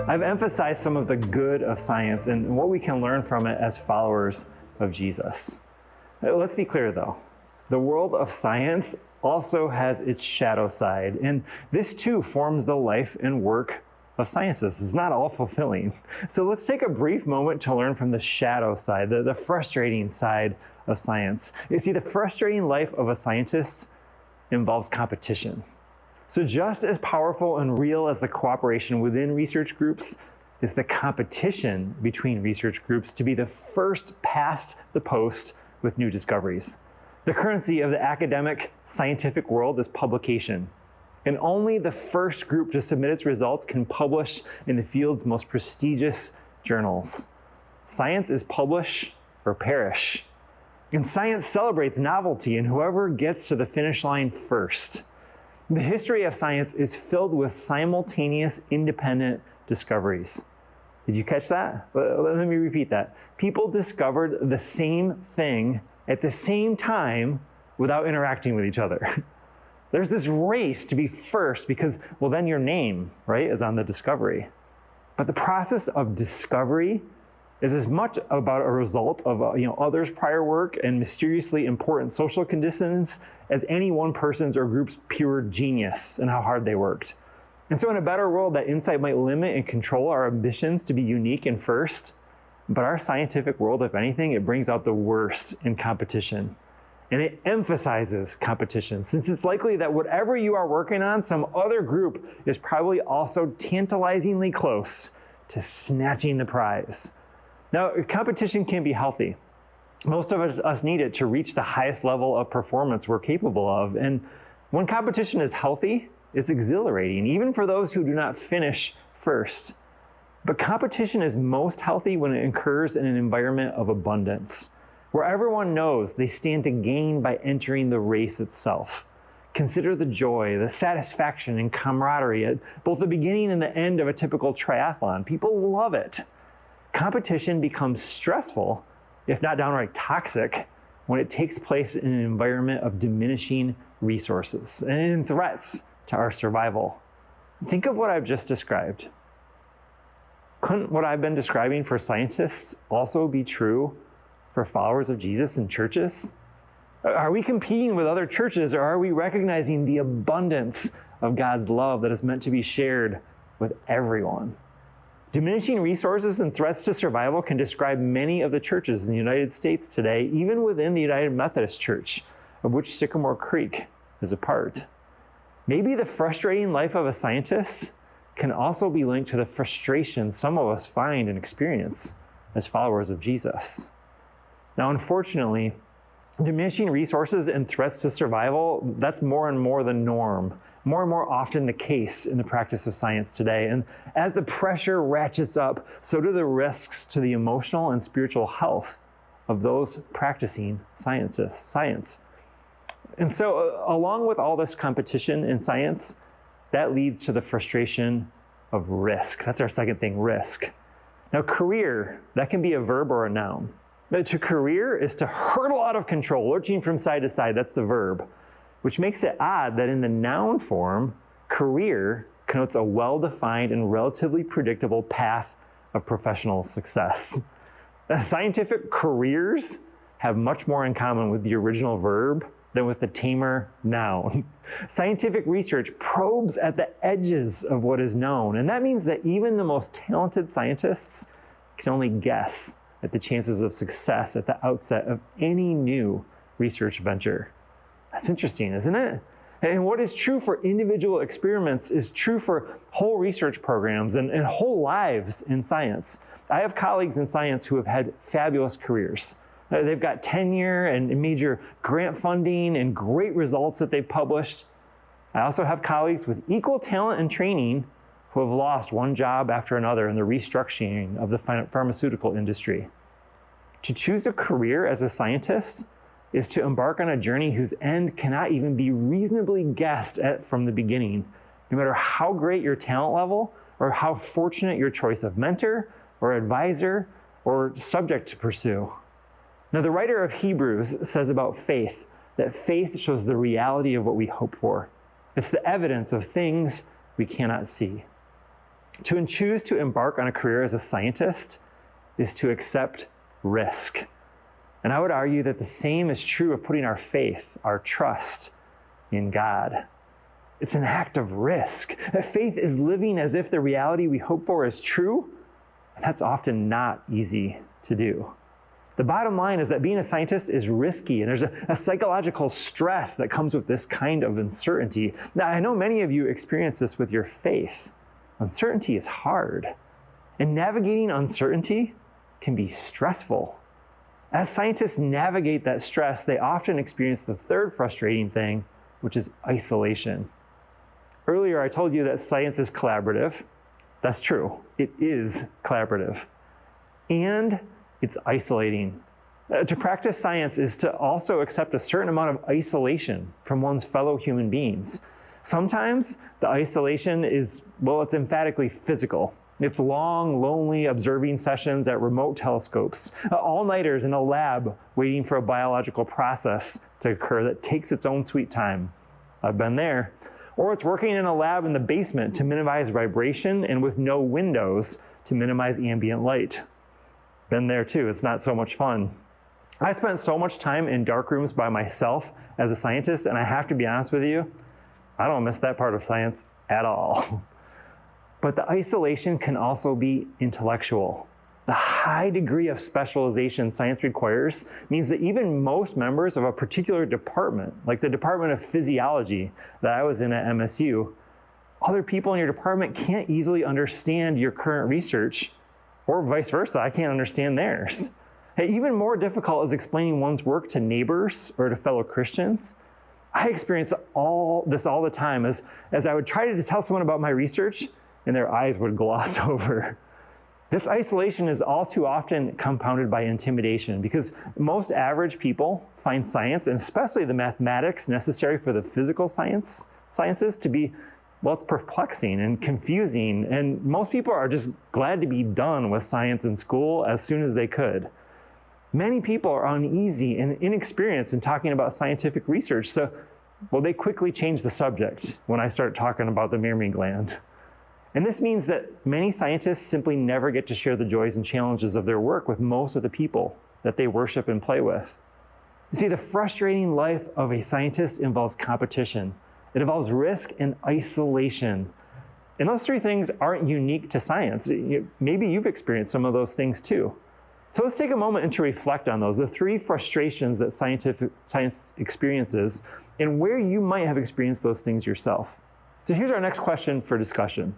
I've emphasized some of the good of science and what we can learn from it as followers of Jesus. Let's be clear though, the world of science also has its shadow side, and this too forms the life and work of scientists. It's not all fulfilling. So let's take a brief moment to learn from the shadow side, the frustrating side of science. You see, the frustrating life of a scientist involves competition. So just as powerful and real as the cooperation within research groups is the competition between research groups to be the first past the post with new discoveries. The currency of the academic scientific world is publication. And only the first group to submit its results can publish in the field's most prestigious journals. Science is publish or perish. And science celebrates novelty and whoever gets to the finish line first. The history of science is filled with simultaneous independent discoveries. Did you catch that? Let me repeat that. People discovered the same thing at the same time without interacting with each other. There's this race to be first because, well, then your name, right, is on the discovery. But the process of discovery is as much about a result of others' prior work and mysteriously important social conditions as any one person's or group's pure genius and how hard they worked. And so in a better world, that insight might limit and control our ambitions to be unique and first. But our scientific world, if anything, it brings out the worst in competition. And it emphasizes competition, since it's likely that whatever you are working on, some other group is probably also tantalizingly close to snatching the prize. Now, competition can be healthy. Most of us need it to reach the highest level of performance we're capable of. And when competition is healthy, it's exhilarating, even for those who do not finish first. But competition is most healthy when it occurs in an environment of abundance, where everyone knows they stand to gain by entering the race itself. Consider the joy, the satisfaction, and camaraderie at both the beginning and the end of a typical triathlon. People love it. Competition becomes stressful, if not downright toxic, when it takes place in an environment of diminishing resources and threats to our survival. Think of what I've just described. Couldn't what I've been describing for scientists also be true for followers of Jesus in churches? Are we competing with other churches, or are we recognizing the abundance of God's love that is meant to be shared with everyone? Diminishing resources and threats to survival can describe many of the churches in the United States today, even within the United Methodist Church, of which Sycamore Creek is a part. Maybe the frustrating life of a scientist can also be linked to the frustration some of us find and experience as followers of Jesus. Now, unfortunately, diminishing resources and threats to survival, that's more and more the norm, more and more often the case in the practice of science today. And as the pressure ratchets up, so do the risks to the emotional and spiritual health of those practicing science. And so along with all this competition in science, that leads to the frustration of risk. That's our second thing, risk. Now, career, that can be a verb or a noun. To career is to hurtle out of control, lurching from side to side. That's the verb, which makes it odd that in the noun form, career connotes a well-defined and relatively predictable path of professional success. Scientific careers have much more in common with the original verb than with the tamer noun. Scientific research probes at the edges of what is known, and that means that even the most talented scientists can only guess at the chances of success at the outset of any new research venture. That's interesting, isn't it? And what is true for individual experiments is true for whole research programs and whole lives in science. I have colleagues in science who have had fabulous careers. They've got tenure and major grant funding and great results that they've published. I also have colleagues with equal talent and training who have lost one job after another in the restructuring of the pharmaceutical industry. To choose a career as a scientist is to embark on a journey whose end cannot even be reasonably guessed at from the beginning, no matter how great your talent level or how fortunate your choice of mentor or advisor or subject to pursue. Now, the writer of Hebrews says about faith that faith shows the reality of what we hope for. It's the evidence of things we cannot see. To choose to embark on a career as a scientist is to accept risk. And I would argue that the same is true of putting our faith, our trust in God. It's an act of risk. That faith is living as if the reality we hope for is true, and that's often not easy to do. The bottom line is that being a scientist is risky, and there's a psychological stress that comes with this kind of uncertainty. Now, I know many of you experience this with your faith. Uncertainty is hard, and navigating uncertainty can be stressful. As scientists navigate that stress, they often experience the third frustrating thing, which is isolation. Earlier, I told you that science is collaborative. That's true. It is collaborative. And it's isolating. To practice science is to also accept a certain amount of isolation from one's fellow human beings. Sometimes the isolation is, well, it's emphatically physical. It's long, lonely observing sessions at remote telescopes, all-nighters in a lab waiting for a biological process to occur that takes its own sweet time. I've been there. Or it's working in a lab in the basement to minimize vibration and with no windows to minimize ambient light. Been there too, it's not so much fun. I spent so much time in dark rooms by myself as a scientist, and I have to be honest with you, I don't miss that part of science at all. But the isolation can also be intellectual. The high degree of specialization science requires means that even most members of a particular department, like the Department of Physiology that I was in at MSU, other people in your department can't easily understand your current research, or vice versa, I can't understand theirs. Even more difficult is explaining one's work to neighbors or to fellow Christians. I experience all the time as I would try to tell someone about my research and their eyes would gloss over. This isolation is all too often compounded by intimidation because most average people find science, and especially the mathematics necessary for the physical sciences to be, well, it's perplexing and confusing, and most people are just glad to be done with science in school as soon as they could. Many people are uneasy and inexperienced in talking about scientific research, so, well, they quickly change the subject when I start talking about the mammary gland. And this means that many scientists simply never get to share the joys and challenges of their work with most of the people that they worship and play with. You see, the frustrating life of a scientist involves competition. It involves risk and isolation. And those three things aren't unique to science. Maybe you've experienced some of those things too. So let's take a moment and to reflect on those, the three frustrations that science experiences, and where you might have experienced those things yourself. So here's our next question for discussion.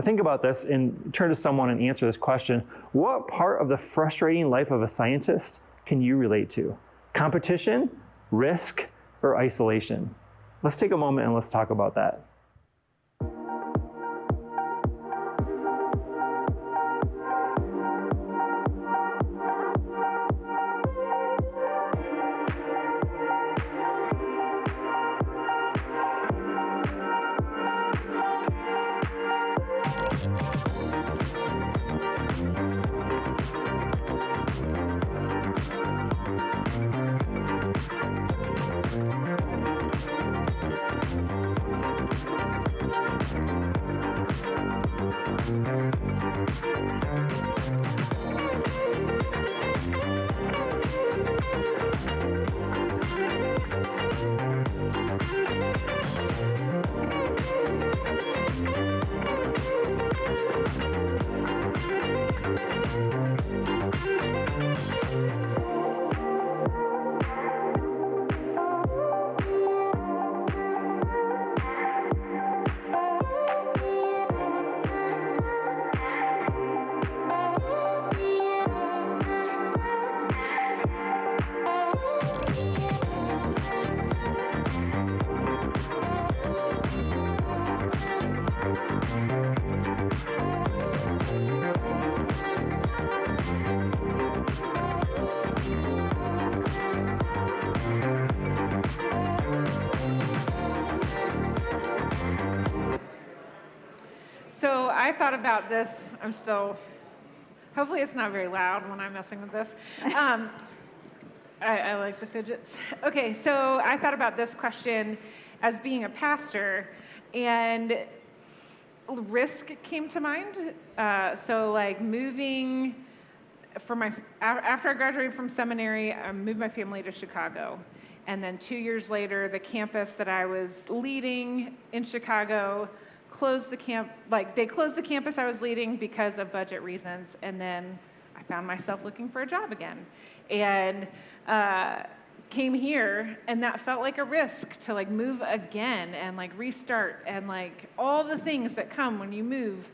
Think about this and turn to someone and answer this question. What part of the frustrating life of a scientist can you relate to? Competition, risk, or isolation? Let's take a moment and let's talk about that. So I thought about this. Hopefully it's not very loud when I'm messing with this. I like the fidgets. Okay, so I thought about this question as being a pastor, and risk came to mind. So like moving after I graduated from seminary, I moved my family to Chicago. And then 2 years later, the campus that I was leading in Chicago closed the campus I was leading because of budget reasons. And then I found myself looking for a job again. And came here, and that felt like a risk to like move again and like restart and like all the things that come when you move.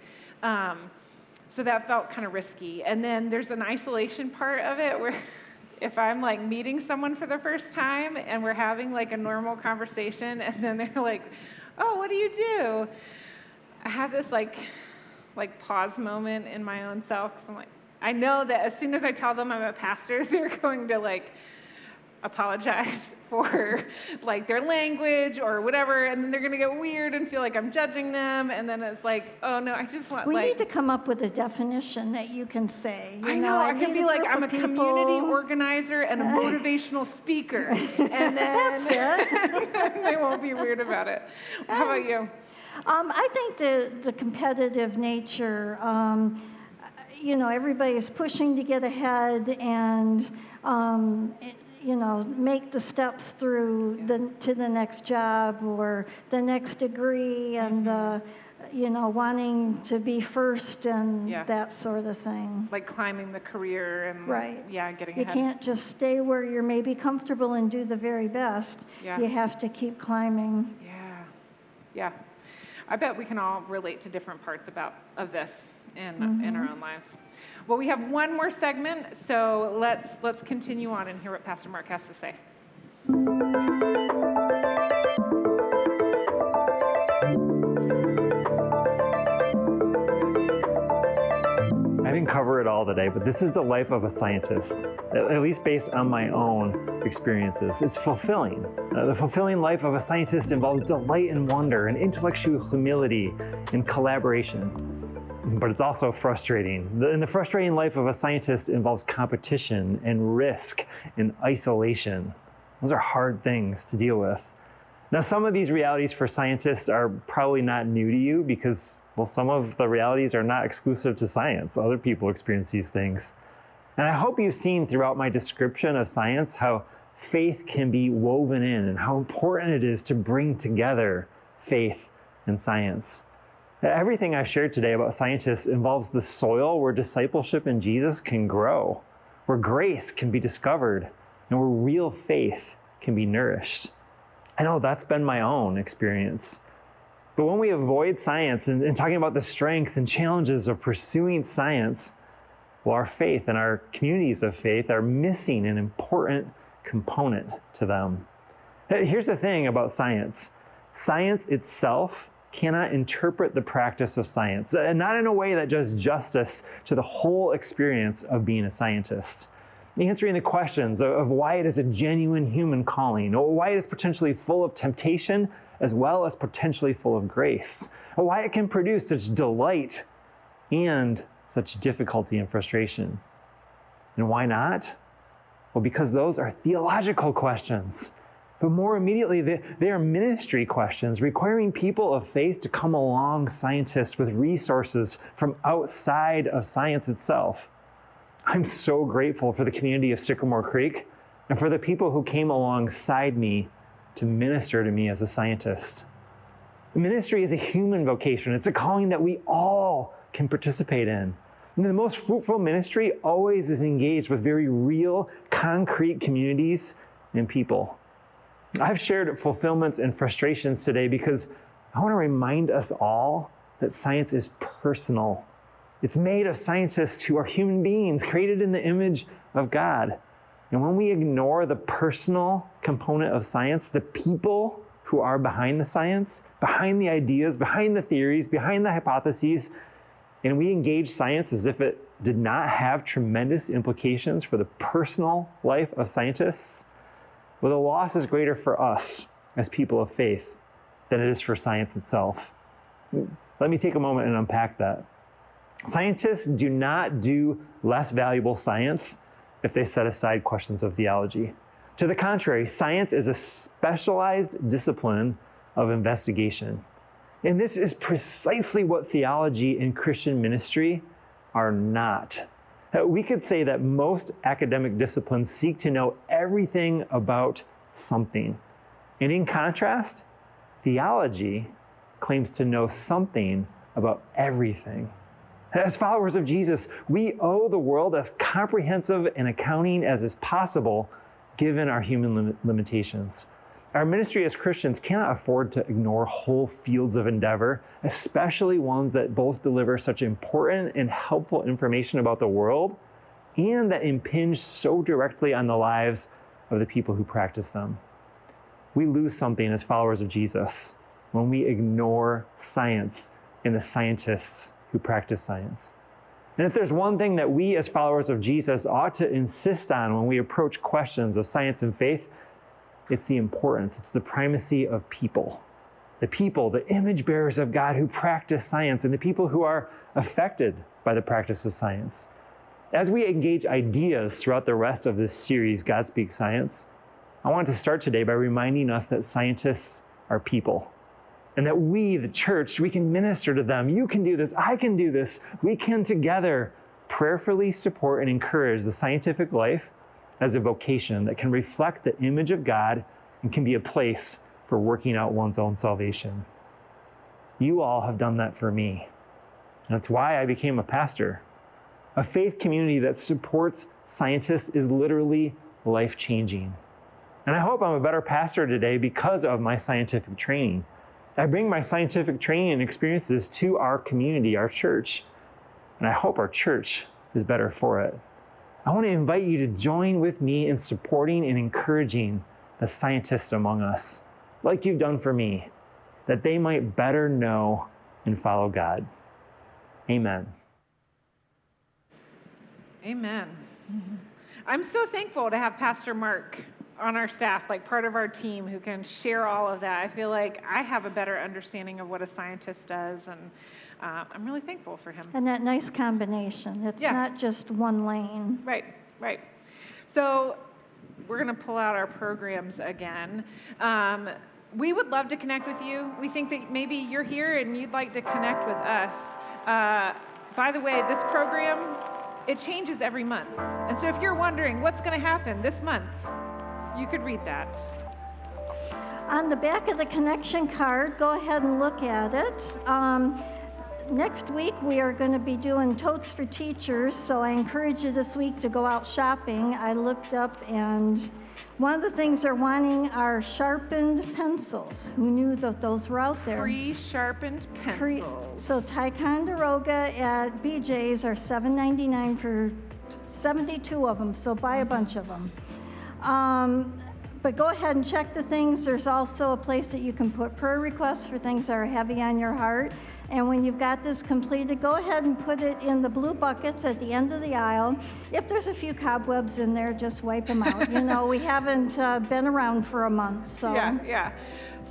So that felt kind of risky. And then there's an isolation part of it where if I'm like meeting someone for the first time and we're having like a normal conversation and then they're like, oh, what do you do? I have this like pause moment in my own self, because I'm like, I know that as soon as I tell them I'm a pastor, they're going to like apologize for like their language or whatever, and then they're going to get weird and feel like I'm judging them, and then it's like, oh no, I just want We need to come up with a definition that you can say. I know, I can be like, I'm a community organizer and a motivational speaker, and then they won't be weird about it. How about you? I think the competitive nature, everybody's pushing to get ahead and, make the steps through to the next job or the next degree, and wanting to be first and that sort of thing. Like climbing the career and getting You ahead. can't just stay where you're maybe comfortable and do the very best. Yeah. You have to keep climbing. Yeah. I bet we can all relate to different parts of this in our own lives. Well, we have one more segment, so let's continue on and hear what Pastor Mark has to say. I didn't cover it all today, but this is the life of a scientist, at least based on my own experiences. It's fulfilling. The fulfilling life of a scientist involves delight and wonder and intellectual humility and collaboration. But it's also frustrating. And the frustrating life of a scientist involves competition and risk and isolation. Those are hard things to deal with. Now, some of these realities for scientists are probably not new to you because, well, some of the realities are not exclusive to science. Other people experience these things. And I hope you've seen throughout my description of science how faith can be woven in and how important it is to bring together faith and science. Everything I've shared today about scientists involves the soil where discipleship in Jesus can grow, where grace can be discovered, and where real faith can be nourished. I know that's been my own experience. But when we avoid science and talking about the strengths and challenges of pursuing science, well, our faith and our communities of faith are missing an important component to them. Here's the thing about science. Science itself cannot interpret the practice of science, and not in a way that does justice to the whole experience of being a scientist. Answering the questions of why it is a genuine human calling, or why it is potentially full of temptation as well as potentially full of grace, or why it can produce such delight and such difficulty and frustration. And why not? Well, because those are theological questions. But more immediately, they are ministry questions requiring people of faith to come along scientists with resources from outside of science itself. I'm so grateful for the community of Sycamore Creek and for the people who came alongside me to minister to me as a scientist. Ministry is a human vocation. It's a calling that we all can participate in. And the most fruitful ministry always is engaged with very real, concrete communities and people. I've shared fulfillments and frustrations today because I want to remind us all that science is personal. It's made of scientists who are human beings created in the image of God. And when we ignore the personal component of science, the people who are behind the science, behind the ideas, behind the theories, behind the hypotheses, and we engage science as if it did not have tremendous implications for the personal life of scientists, well, the loss is greater for us as people of faith than it is for science itself. Let me take a moment and unpack that. Scientists do not do less valuable science if they set aside questions of theology. To the contrary, science is a specialized discipline of investigation. And this is precisely what theology and Christian ministry are not. We could say that most academic disciplines seek to know everything about something. And in contrast, theology claims to know something about everything. As followers of Jesus, we owe the world as comprehensive an accounting as is possible given our human limitations. Our ministry as Christians cannot afford to ignore whole fields of endeavor, especially ones that both deliver such important and helpful information about the world and that impinge so directly on the lives of the people who practice them. We lose something as followers of Jesus when we ignore science and the scientists who practice science. And if there's one thing that we as followers of Jesus ought to insist on when we approach questions of science and faith, it's the importance, it's the primacy of people. The people, the image bearers of God who practice science, and the people who are affected by the practice of science. As we engage ideas throughout the rest of this series, God Speaks Science, I want to start today by reminding us that scientists are people. And that we, the church, we can minister to them. You can do this, I can do this. We can together prayerfully support and encourage the scientific life as a vocation that can reflect the image of God and can be a place for working out one's own salvation. You all have done that for me. And that's why I became a pastor. A faith community that supports scientists is literally life-changing. And I hope I'm a better pastor today because of my scientific training. I bring my scientific training and experiences to our community, our church, and I hope our church is better for it. I want to invite you to join with me in supporting and encouraging the scientists among us, like you've done for me, that they might better know and follow God. Amen. Amen. I'm so thankful to have Pastor Mark on our staff, like part of our team, who can share all of that. I feel like I have a better understanding of what a scientist does, and I'm really thankful for him. And that nice combination. It's not just one lane. Right, right. So we're going to pull out our programs again. We would love to connect with you. We think that maybe you're here and you'd like to connect with us. By the way, this program, it changes every month. And so if you're wondering what's going to happen this month, you could read that. On the back of the connection card, go ahead and look at it. Next week, we are going to be doing totes for teachers, so I encourage you this week to go out shopping. I looked up, and one of the things they're wanting are sharpened pencils. Who knew that those were out there? Pre-sharpened pencils. So Ticonderoga at BJ's are $7.99 for 72 of them, so buy a bunch of them. But go ahead and check the things. There's also a place that you can put prayer requests for things that are heavy on your heart. And when you've got this completed, go ahead and put it in the blue buckets at the end of the aisle. If there's a few cobwebs in there, just wipe them out. You know, we haven't been around for a month, so. Yeah.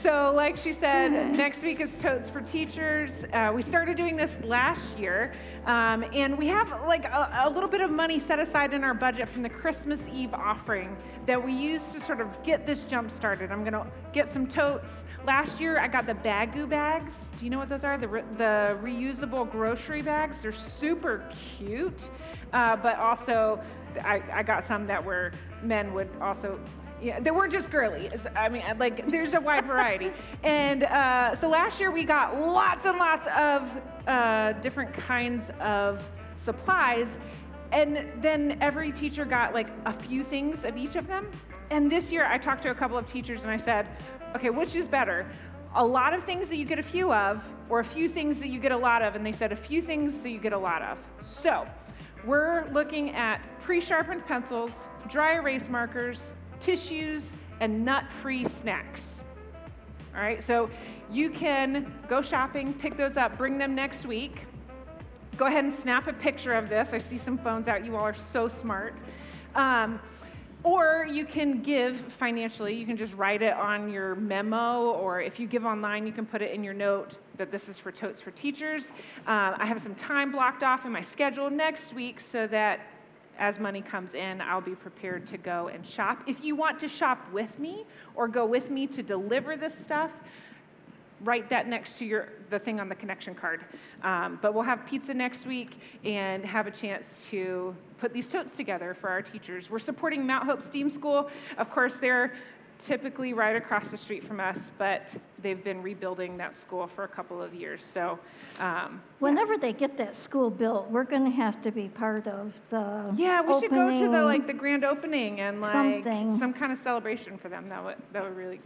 So like she said, next week is Totes for Teachers. We started doing this last year, and we have like a little bit of money set aside in our budget from the Christmas Eve offering that we use to sort of get this jump started. I'm gonna get some totes. Last year I got the Bagoo bags. Do you know what those are? The reusable grocery bags. They're super cute, but also I got some that were men would also. Yeah, they weren't just girly. I mean, like, there's a wide variety. And so last year we got lots and lots of different kinds of supplies. And then every teacher got like a few things of each of them. And this year I talked to a couple of teachers and I said, okay, which is better? A lot of things that you get a few of, or a few things that you get a lot of? And they said a few things that you get a lot of. So we're looking at pre-sharpened pencils, dry erase markers, tissues, and nut-free snacks. All right, so you can go shopping, pick those up, bring them next week. Go ahead and snap a picture of this. I see some phones out. You all are so smart. Or you can give financially. You can just write it on your memo, or if you give online, you can put it in your note that this is for Totes for Teachers. I have some time blocked off in my schedule next week so that as money comes in, I'll be prepared to go and shop. If you want to shop with me or go with me to deliver this stuff, write that next to the thing on the connection card. But we'll have pizza next week and have a chance to put these totes together for our teachers. We're supporting Mount Hope STEAM School. Of course, they're typically right across the street from us, but they've been rebuilding that school for a couple of years. So whenever they get that school built, we're going to have to be part of the we should go to opening, the grand opening and something. some kind of celebration for them. That would really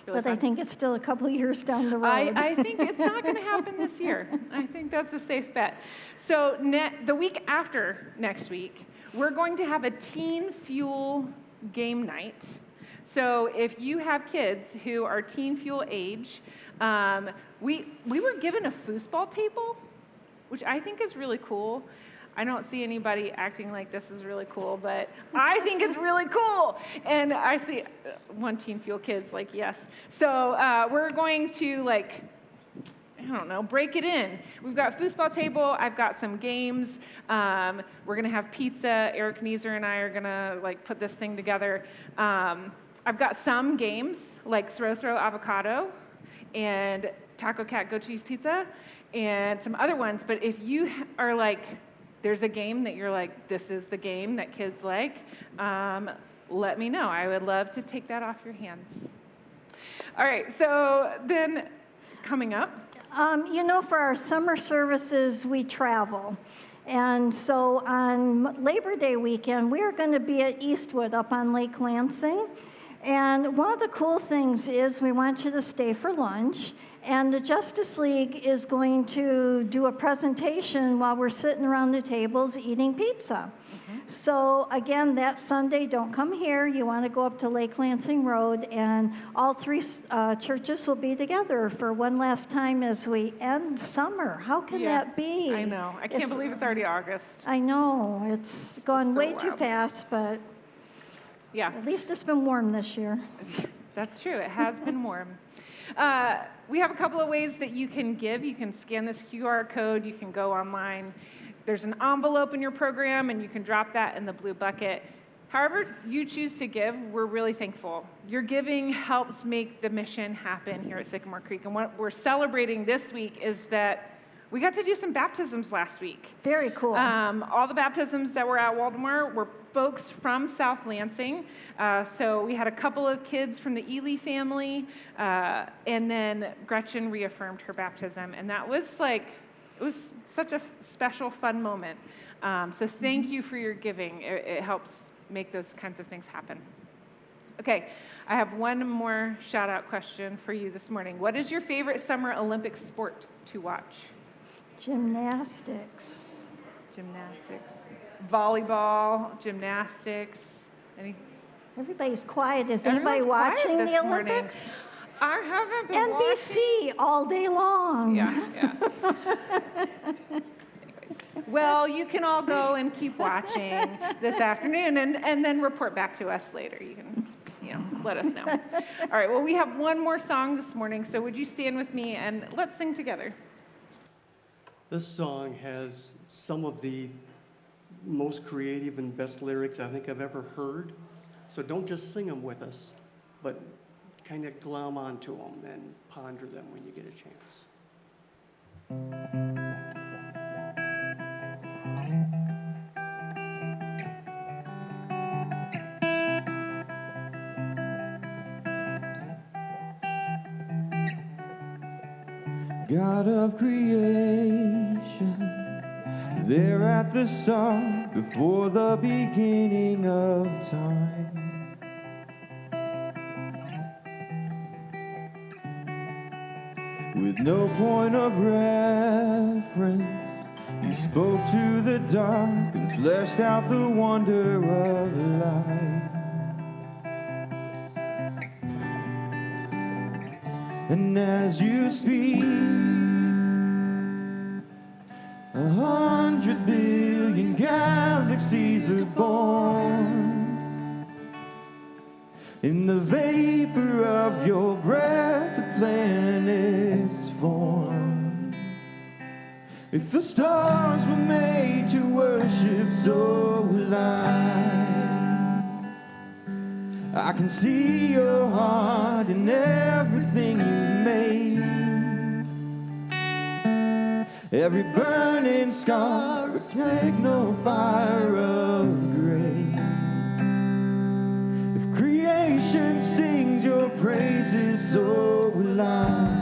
but fun. I think it's still a couple years down the road. I think it's not going to happen this year. I think that's a safe bet. So the week after next week, we're going to have a Teen Fuel game night. So if you have kids who are Teen Fuel age, we were given a foosball table, which I think is really cool. I don't see anybody acting like this is really cool, but I think it's really cool. And I see one Teen Fuel kid's like, yes. So we're going to break it in. We've got foosball table. I've got some games. We're going to have pizza. Eric Neeser and I are going to put this thing together. I've got some games like Throw Avocado and Taco Cat Goat Cheese Pizza and some other ones. But if you are there's a game that you're this is the game that kids like, let me know. I would love to take that off your hands. All right, so then coming up. For our summer services, we travel. And so on Labor Day weekend, we're going to be at Eastwood up on Lake Lansing. And one of the cool things is we want you to stay for lunch. And the Justice League is going to do a presentation while we're sitting around the tables eating pizza. Mm-hmm. So again, that Sunday, don't come here. You want to go up to Lake Lansing Road, and all three churches will be together for one last time as we end summer. How can that be? I know. I can't believe it's already August. I know. It's gone way too fast, but at least it's been warm this year. That's true. It has been warm. We have a couple of ways that you can give. You can scan this QR code. You can go online. There's an envelope in your program, and you can drop that in the blue bucket. However you choose to give, we're really thankful. Your giving helps make the mission happen here at Sycamore Creek. And what we're celebrating this week is that we got to do some baptisms last week. Very cool. All the baptisms that were at Waldemar were folks from South Lansing. So we had a couple of kids from the Ely family, and then Gretchen reaffirmed her baptism. And that was it was such a special, fun moment. So thank you for your giving. It helps make those kinds of things happen. Okay, I have one more shout out question for you this morning. What is your favorite summer Olympic sport to watch? Gymnastics. Volleyball, gymnastics. Everybody's quiet. Is anybody watching the Olympics? I haven't been NBC all day long. Yeah. Anyways, well, you can all go and keep watching this afternoon and then report back to us later. You can let us know. All right, well, we have one more song this morning, so would you stand with me and let's sing together. This song has some of the most creative and best lyrics I think I've ever heard. So don't just sing them with us, but kind of glom onto them and ponder them when you get a chance. God of creation, there at the start, before the beginning of time. With no point of reference, you spoke to the dark and fleshed out the wonder of life. And as you speak, 100 billion galaxies are born. In the vapor of your breath, the planets form. If the stars were made to worship worship, so will I can see your heart in everything you've made. Every burning scar will take no fire of grace. If creation sings your praises, so will I.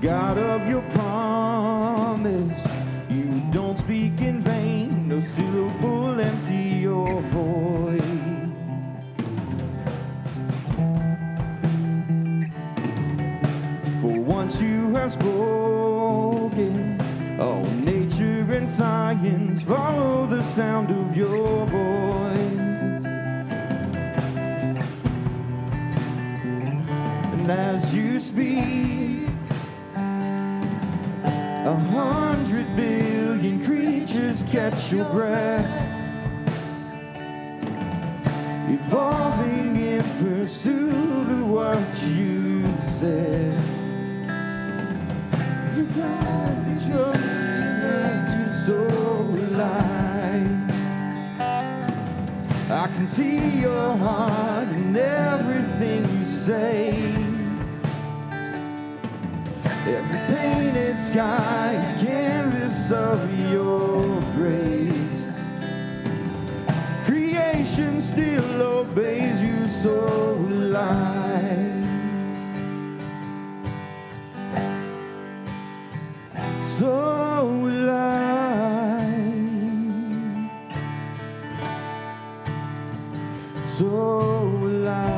God of your promise, you don't speak in vain, no syllable empty your voice. For once you have spoken, all nature and science follow the sound of your voice. And as you speak, 100 billion creatures catch your breath, evolving in pursuit of what you said. You got control and you so alive. I can see your heart in everything you say. Every painted sky, a canvas of your grace. Creation still obeys you, so alive. So alive. So alive.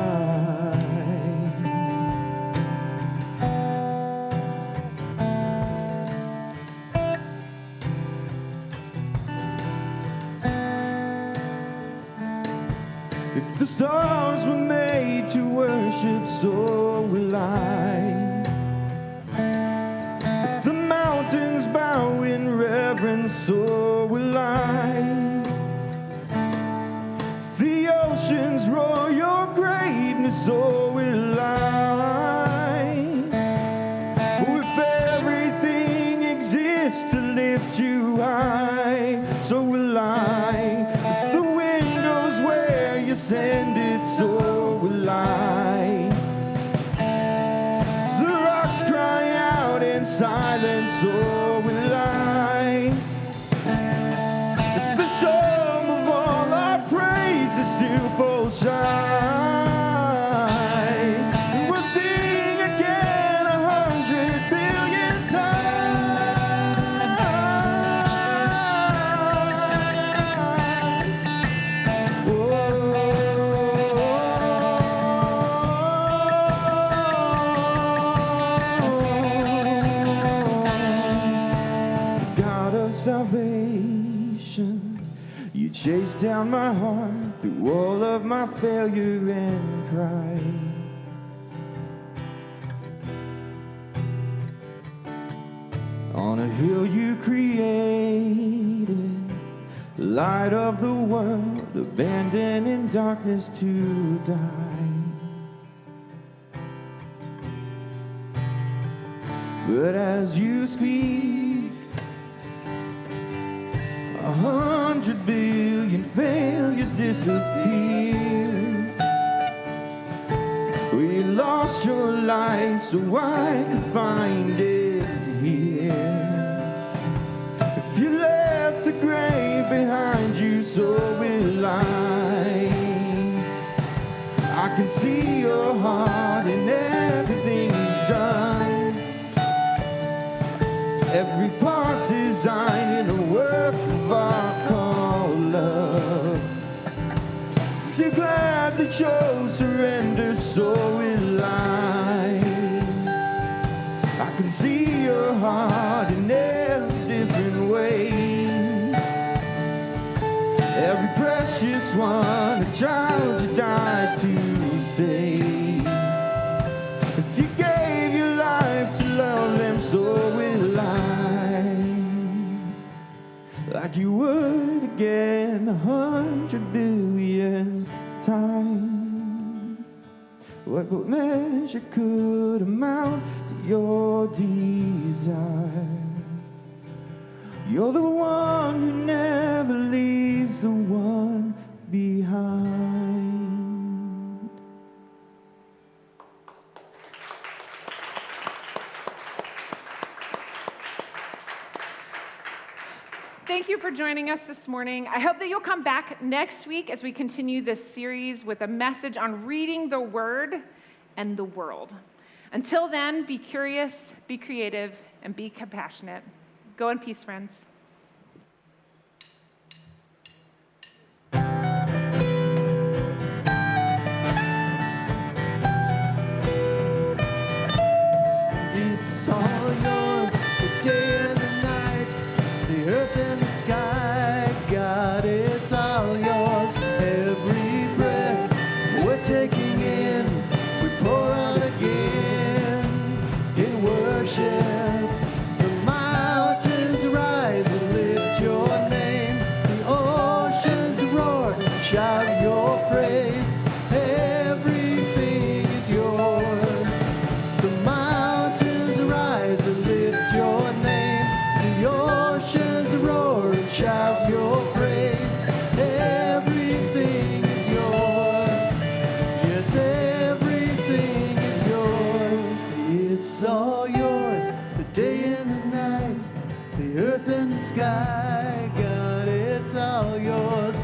If the stars were made to worship, so will I. If the mountains bow in reverence, so will I. If the oceans roar your greatness, so will I. If everything exists to lift you high, so will I. If the wind goes where you send it, so will I. The rocks cry out in silence, so will I. If the sum of all our praises still falls shine, we'll sing again 100 billion times. God of salvation, you chased down my heart through all of my failure and pride. On a hill you created, light of the world, abandoned in darkness to die. But as you speak, 100 billion failures disappear. We lost your life so I could find it here. If you left the grave behind you, so will I. I can see your heart in everything you've done. Every part designed in a work of art called love. If you're glad that you surrender, so will I. I can see your heart in every different way. Every precious one, a child you died to save. If you gave your life to love them, so will I. Like you would again 100 billion times. What measure could amount to your desire? You're the one who never leaves the one behind. Thank you for joining us this morning. I hope that you'll come back next week as we continue this series with a message on reading the Word and the world. Until then, be curious, be creative, and be compassionate. Go in peace, friends. It's all yours, the day and the night, the earth and the sky. God, it's all yours, every breath we're taking in, we pour out again in worship. The mountains rise and lift your name, the oceans roar and shout your praise. Everything is yours. The mountains rise and lift your name, the oceans roar and shout your praise. Everything is yours. Yes, everything is yours. It's all yours, the day and the night, the earth and the sky. God, it's all yours.